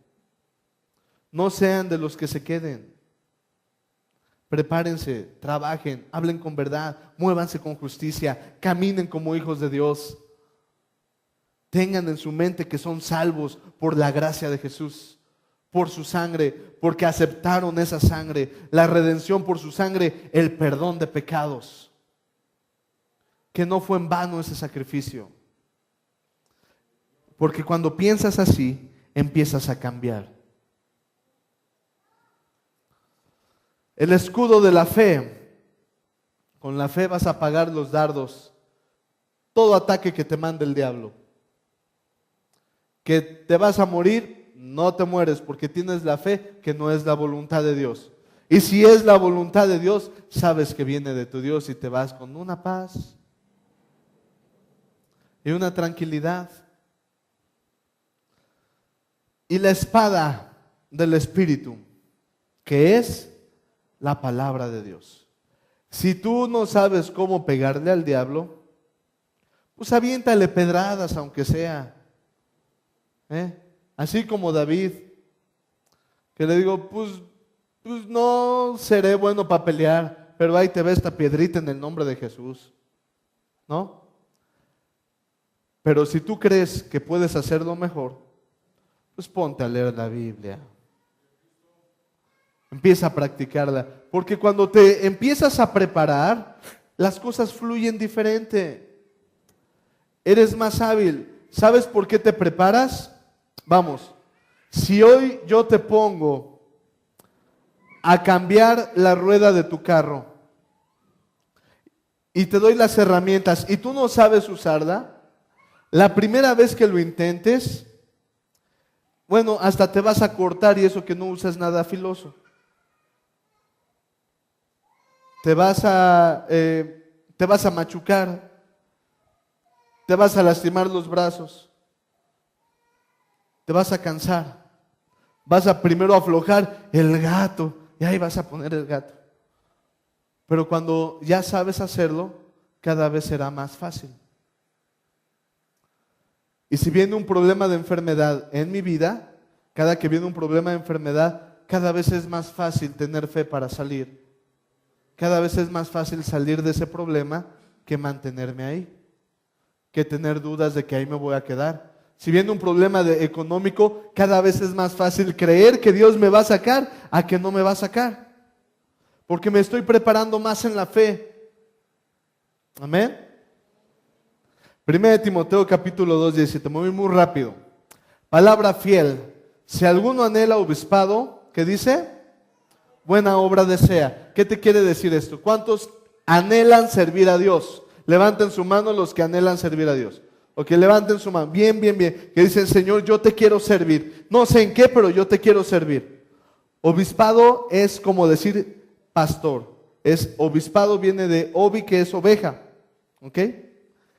No sean de los que se queden. Prepárense, trabajen, hablen con verdad, muévanse con justicia, caminen como hijos de Dios. Tengan en su mente que son salvos por la gracia de Jesús, por su sangre, porque aceptaron esa sangre, la redención por su sangre, el perdón de pecados. Que no fue en vano ese sacrificio. Porque cuando piensas así, empiezas a cambiar. El escudo de la fe. Con la fe vas a apagar los dardos, todo ataque que te mande el diablo. Que te vas a morir, no te mueres porque tienes la fe que no es la voluntad de Dios. Y si es la voluntad de Dios, sabes que viene de tu Dios y te vas con una paz y una tranquilidad. Y la espada del Espíritu, que es la palabra de Dios. Si tú no sabes cómo pegarle al diablo, pues aviéntale pedradas aunque sea. Así como David, que le digo, pues no seré bueno para pelear, pero ahí te ve esta piedrita en el nombre de Jesús, ¿no? Pero si tú crees que puedes hacerlo mejor, pues ponte a leer la Biblia. Empieza a practicarla, porque cuando te empiezas a preparar, las cosas fluyen diferente. Eres más hábil. ¿Sabes por qué te preparas? Vamos, si hoy yo te pongo a cambiar la rueda de tu carro y te doy las herramientas y tú no sabes usarla, la primera vez que lo intentes, bueno, hasta te vas a cortar y eso que no usas nada filoso. Te vas a machucar, te vas a lastimar los brazos, te vas a cansar, vas a primero aflojar el gato y ahí vas a poner el gato. Pero cuando ya sabes hacerlo, cada vez será más fácil. Y si viene un problema de enfermedad en mi vida, cada que viene un problema de enfermedad, cada vez es más fácil tener fe para salir. Cada vez es más fácil salir de ese problema que mantenerme ahí, que tener dudas de que ahí me voy a quedar. Si viene un problema económico, cada vez es más fácil creer que Dios me va a sacar a que no me va a sacar. Porque me estoy preparando más en la fe. Amén. 1 Timoteo capítulo 2, 17. Me voy muy rápido. Palabra fiel. Si alguno anhela obispado, ¿qué dice? Buena obra desea. ¿Qué te quiere decir esto? ¿Cuántos anhelan servir a Dios? Levanten su mano los que anhelan servir a Dios. Ok, levanten su mano. Bien, bien, bien. Que dicen, Señor, yo te quiero servir. No sé en qué, pero yo te quiero servir. Obispado es como decir pastor. Obispado viene de obi, que es oveja. Ok.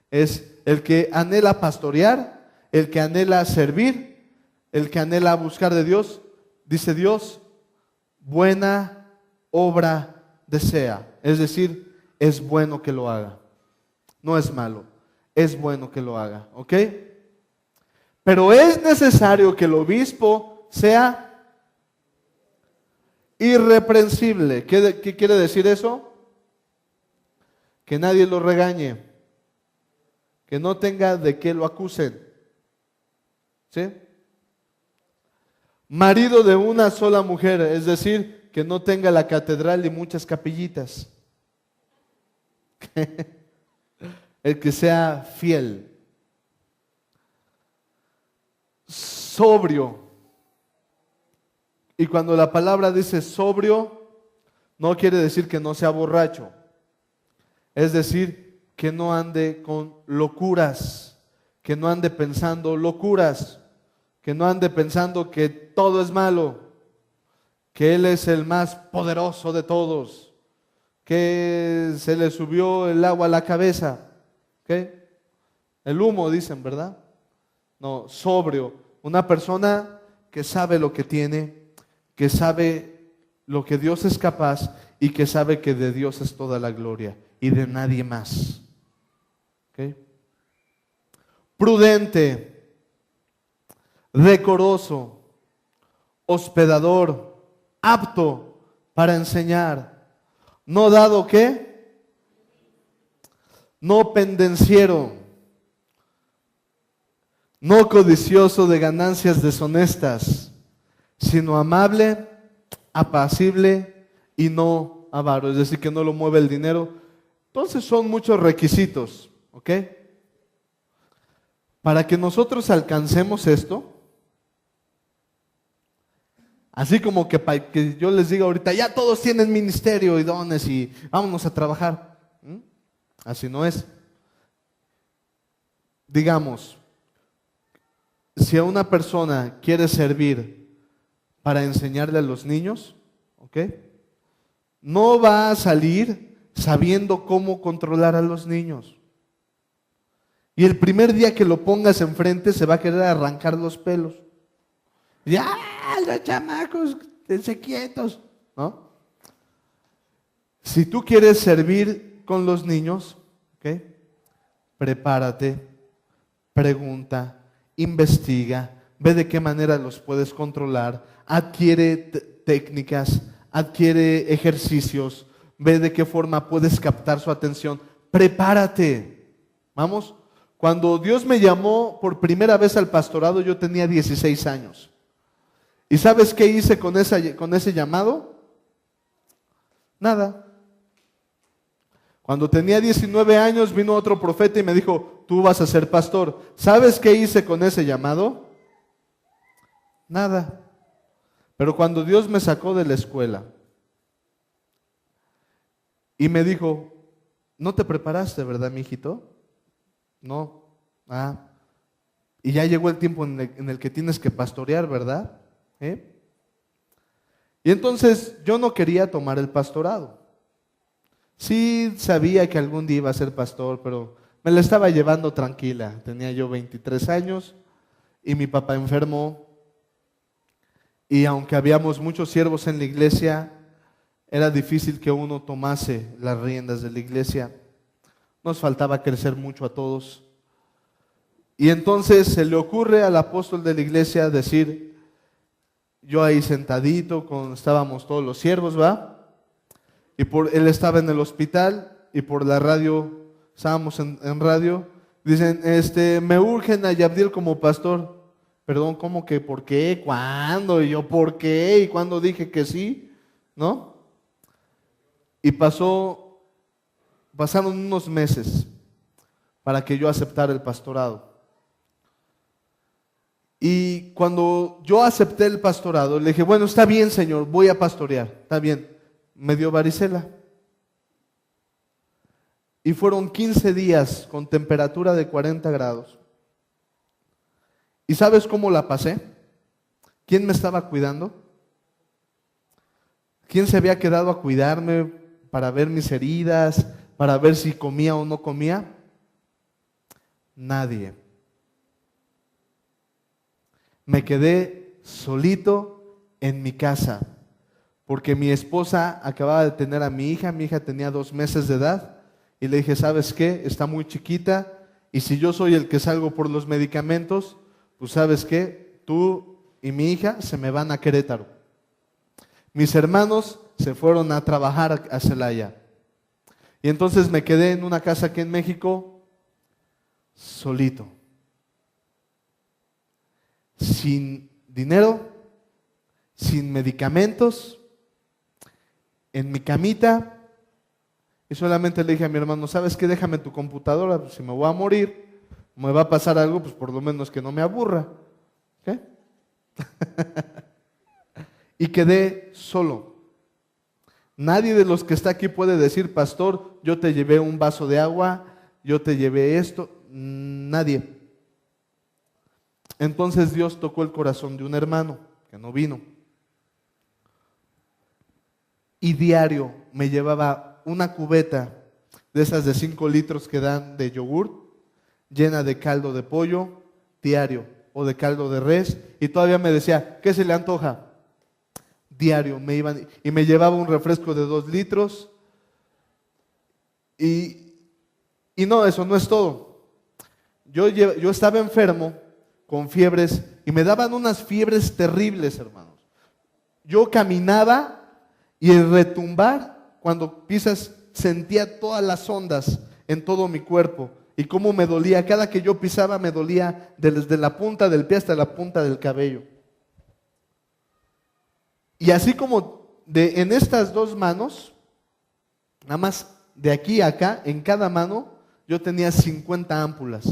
Es el que anhela pastorear, el que anhela servir, el que anhela buscar de Dios. Dice Dios, buena obra desea. Es decir, es bueno que lo haga. No es malo. Es bueno que lo haga, ¿ok? Pero es necesario que el obispo sea irreprensible. ¿Qué quiere decir eso? Que nadie lo regañe, que no tenga de qué lo acusen, ¿sí? Marido de una sola mujer, es decir, que no tenga la catedral y muchas capillitas. El que sea fiel, sobrio. Y cuando la palabra dice sobrio, no quiere decir que no sea borracho. Es decir, que no ande con locuras, que no ande pensando locuras, que no ande pensando que todo es malo, que Él es el más poderoso de todos, que se le subió el agua a la cabeza. ¿Okay? El humo, dicen, ¿verdad? No, sobrio. Una persona que sabe lo que tiene, que sabe lo que Dios es capaz y que sabe que de Dios es toda la gloria y de nadie más. ¿Okay? Prudente, decoroso, hospedador, apto para enseñar, no dado ¿qué? No pendenciero, no codicioso de ganancias deshonestas, sino amable, apacible y no avaro, es decir, que no lo mueve el dinero. Entonces son muchos requisitos, ¿ok? Para que nosotros alcancemos esto, así como que yo les diga ahorita, ya todos tienen ministerio y dones y vámonos a trabajar. Así no es. Digamos, si a una persona quiere servir para enseñarle a los niños, ¿ok? No va a salir sabiendo cómo controlar a los niños. Y el primer día que lo pongas enfrente se va a querer arrancar los pelos. Ya, los chamacos, esténse quietos, ¿no? Si tú quieres servir con los niños, ¿ok? Prepárate, pregunta, investiga, ve de qué manera los puedes controlar, adquiere técnicas, adquiere ejercicios, ve de qué forma puedes captar su atención. Prepárate. Vamos, cuando Dios me llamó por primera vez al pastorado, yo tenía 16 años. ¿Y sabes qué hice con ese llamado? Nada. Cuando tenía 19 años vino otro profeta y me dijo, tú vas a ser pastor. ¿Sabes qué hice con ese llamado? Nada. Pero cuando Dios me sacó de la escuela y me dijo, ¿no te preparaste, verdad, mijito? No. Y ya llegó el tiempo en el que tienes que pastorear, ¿verdad? Y entonces yo no quería tomar el pastorado. Sí sabía que algún día iba a ser pastor, pero me la estaba llevando tranquila. Tenía yo 23 años y mi papá enfermó. Y aunque habíamos muchos siervos en la iglesia, era difícil que uno tomase las riendas de la iglesia. Nos faltaba crecer mucho a todos. Y entonces se le ocurre al apóstol de la iglesia decir, yo ahí sentadito, estábamos todos los siervos, ¿va? Y él estaba en el hospital y por la radio, estábamos en radio, dicen, me urgen a Yabdiel como pastor. Perdón, ¿cómo que por qué? ¿Cuándo? Y yo, ¿por qué? ¿Y cuándo dije que sí? ¿No? Y pasaron unos meses para que yo aceptara el pastorado. Y cuando yo acepté el pastorado, le dije, bueno, está bien, Señor, voy a pastorear, está bien. Me dio varicela. Y fueron 15 días con temperatura de 40 grados. ¿Y sabes cómo la pasé? ¿Quién me estaba cuidando? ¿Quién se había quedado a cuidarme para ver mis heridas, para ver si comía o no comía? Nadie. Me quedé solito en mi casa, porque mi esposa acababa de tener a mi hija tenía 2 meses de edad, y le dije, ¿sabes qué? Está muy chiquita, y si yo soy el que salgo por los medicamentos, pues ¿sabes qué? Tú y mi hija se me van a Querétaro. Mis hermanos se fueron a trabajar a Celaya. Y entonces me quedé en una casa aquí en México, solito. Sin dinero, sin medicamentos, en mi camita, y solamente le dije a mi hermano, ¿sabes qué? Déjame tu computadora, pues si me voy a morir, me va a pasar algo, pues por lo menos que no me aburra. ¿Qué? Y quedé solo. Nadie de los que está aquí puede decir, pastor, yo te llevé un vaso de agua, yo te llevé esto. Nadie. Entonces Dios tocó el corazón de un hermano que no vino. Y diario me llevaba una cubeta de esas de 5 litros que dan de yogur, llena de caldo de pollo, diario. o de caldo de res, y todavía me decía, ¿qué se le antoja? Diario me iban y me llevaba un refresco de 2 litros, y no, eso no es todo. Yo estaba enfermo con fiebres y me daban unas fiebres terribles, hermanos. Yo caminaba y el retumbar, cuando pisas, sentía todas las ondas en todo mi cuerpo y cómo me dolía. Cada que yo pisaba me dolía desde la punta del pie hasta la punta del cabello. Y así como en estas 2 manos, nada más de aquí a acá, en cada mano, yo tenía 50 ámpulas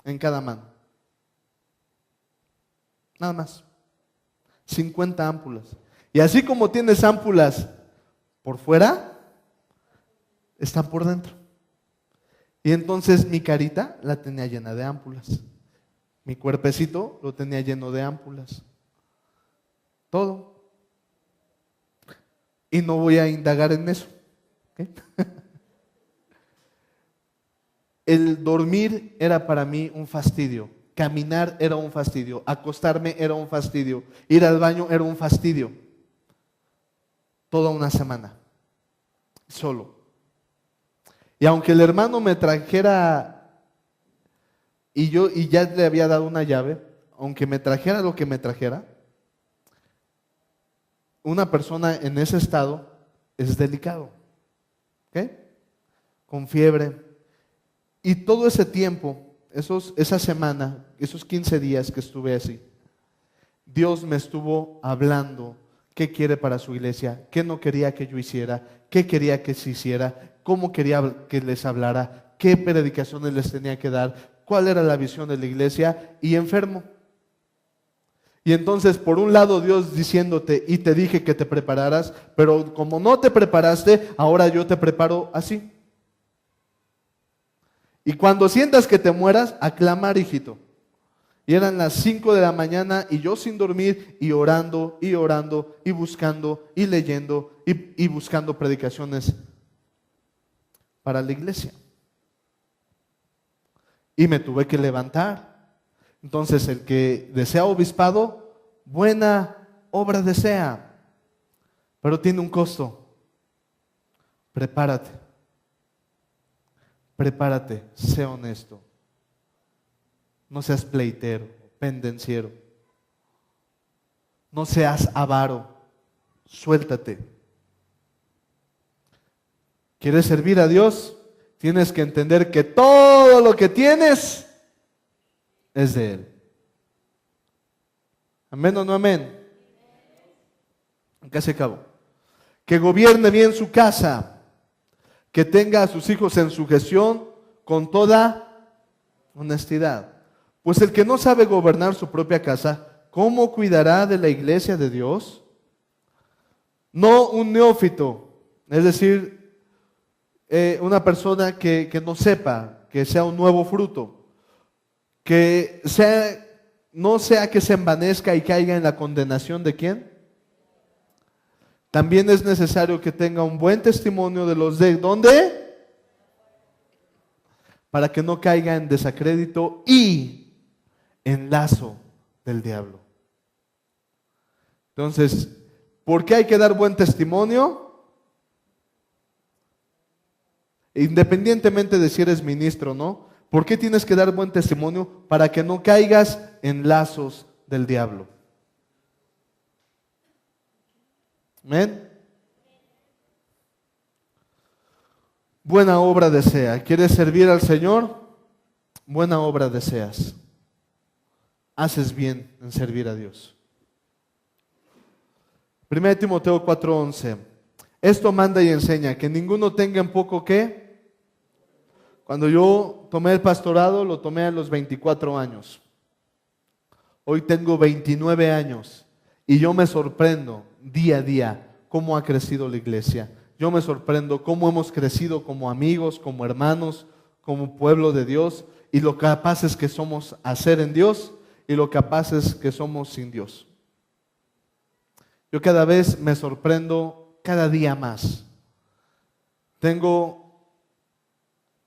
en cada mano. Nada más. 50 ámpulas. Y así como tienes ámpulas por fuera, están por dentro. Y entonces mi carita la tenía llena de ámpulas. Mi cuerpecito lo tenía lleno de ámpulas. Todo. Y no voy a indagar en eso. ¿Okay? El dormir era para mí un fastidio. Caminar era un fastidio. Acostarme era un fastidio. Ir al baño era un fastidio. Toda una semana. Solo. Y aunque el hermano me trajera, y ya le había dado una llave, aunque me trajera lo que me trajera, una persona en ese estado es delicado. ¿Ok? Con fiebre. Y todo ese tiempo, esa semana, esos 15 días que estuve así, Dios me estuvo hablando qué quiere para su iglesia, qué no quería que yo hiciera, qué quería que se hiciera, cómo quería que les hablara, qué predicaciones les tenía que dar, cuál era la visión de la iglesia, y enfermo. Y entonces, por un lado, Dios diciéndote, y te dije que te prepararas, pero como no te preparaste, ahora yo te preparo así. Y cuando sientas que te mueras, a clamar, hijito. Y eran las 5 de la mañana y yo sin dormir y orando y buscando y leyendo y buscando predicaciones para la iglesia. Y me tuve que levantar. Entonces el que desea obispado, buena obra desea, pero tiene un costo. Prepárate. Prepárate, sé honesto. No seas pleitero, pendenciero. No seas avaro. Suéltate. ¿Quieres servir a Dios? Tienes que entender que todo lo que tienes es de Él. ¿Amén o no amén? Acá se acabó. Que gobierne bien su casa. Que tenga a sus hijos en sujeción con toda honestidad. Pues el que no sabe gobernar su propia casa, ¿cómo cuidará de la iglesia de Dios? No un neófito, es decir, una persona que no sepa, que sea un nuevo fruto, que no sea que se envanezca y caiga en la condenación de ¿quién? También es necesario que tenga un buen testimonio de los de ¿dónde? Para que no caiga en desacrédito y en lazo del diablo. Entonces, ¿por qué hay que dar buen testimonio? Independientemente de si eres ministro o no, ¿por qué tienes que dar buen testimonio? Para que no caigas en lazos del diablo. Amén. Buena obra desea. ¿Quieres servir al Señor? Buena obra deseas. Haces bien en servir a Dios. 1 Timoteo 4:11. Esto manda y enseña, que ninguno tenga en poco ¿qué? Cuando yo tomé el pastorado, lo tomé a los 24 años. Hoy tengo 29 años y yo me sorprendo día a día cómo ha crecido la iglesia. Yo me sorprendo cómo hemos crecido como amigos, como hermanos, como pueblo de Dios, y lo capaces que somos a ser en Dios y lo capaces que somos sin Dios. Yo cada vez me sorprendo cada día más. Tengo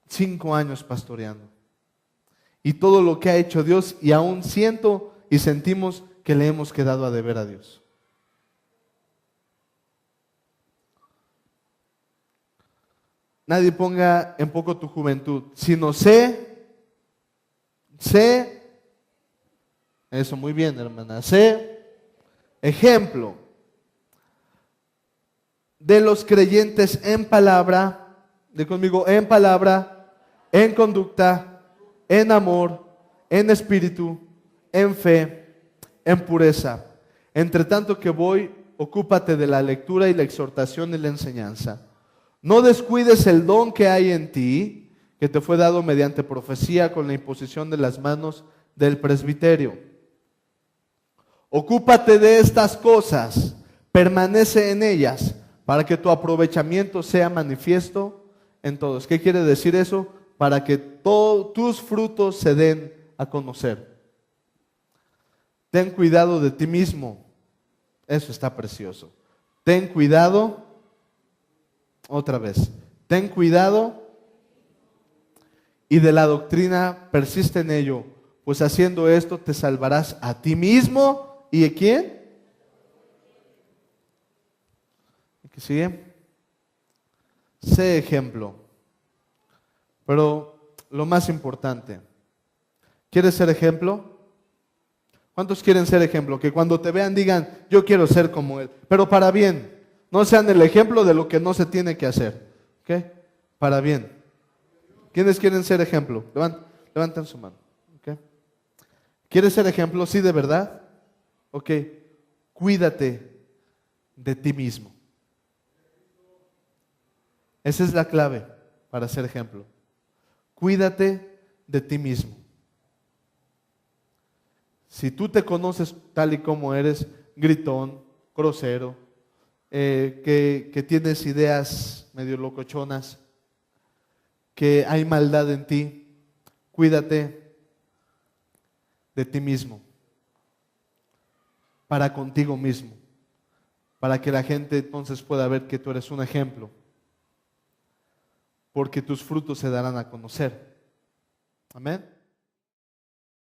5 años pastoreando y todo lo que ha hecho Dios, y aún siento y sentimos que le hemos quedado a deber a Dios. Nadie ponga en poco tu juventud, sino sé, eso muy bien, hermana, sé ejemplo de los creyentes en palabra, de conmigo, en palabra, en conducta, en amor, en espíritu, en fe, en pureza. Entre tanto que voy, ocúpate de la lectura y la exhortación y la enseñanza. No descuides el don que hay en ti, que te fue dado mediante profecía con la imposición de las manos del presbiterio. Ocúpate de estas cosas, permanece en ellas, para que tu aprovechamiento sea manifiesto en todos. ¿Qué quiere decir eso? Para que todos tus frutos se den a conocer. Ten cuidado de ti mismo. Eso está precioso. Ten cuidado, otra vez, ten cuidado y de la doctrina persiste en ello, pues haciendo esto te salvarás a ti mismo. ¿Y de quién? ¿Qué sigue? Sé ejemplo. Pero lo más importante, ¿quieres ser ejemplo? ¿Cuántos quieren ser ejemplo? Que cuando te vean digan, yo quiero ser como él, pero para bien. No sean el ejemplo de lo que no se tiene que hacer. ¿Ok? Para bien. ¿Quiénes quieren ser ejemplo? Levanten su mano. ¿Ok? ¿Quieres ser ejemplo? Sí, de verdad. Ok. Cuídate de ti mismo. Esa es la clave para ser ejemplo. Cuídate de ti mismo. Si tú te conoces tal y como eres, gritón, grosero, que tienes ideas medio locochonas, que hay maldad en ti, cuídate de ti mismo, para contigo mismo, para que la gente entonces pueda ver que tú eres un ejemplo, porque tus frutos se darán a conocer. Amén.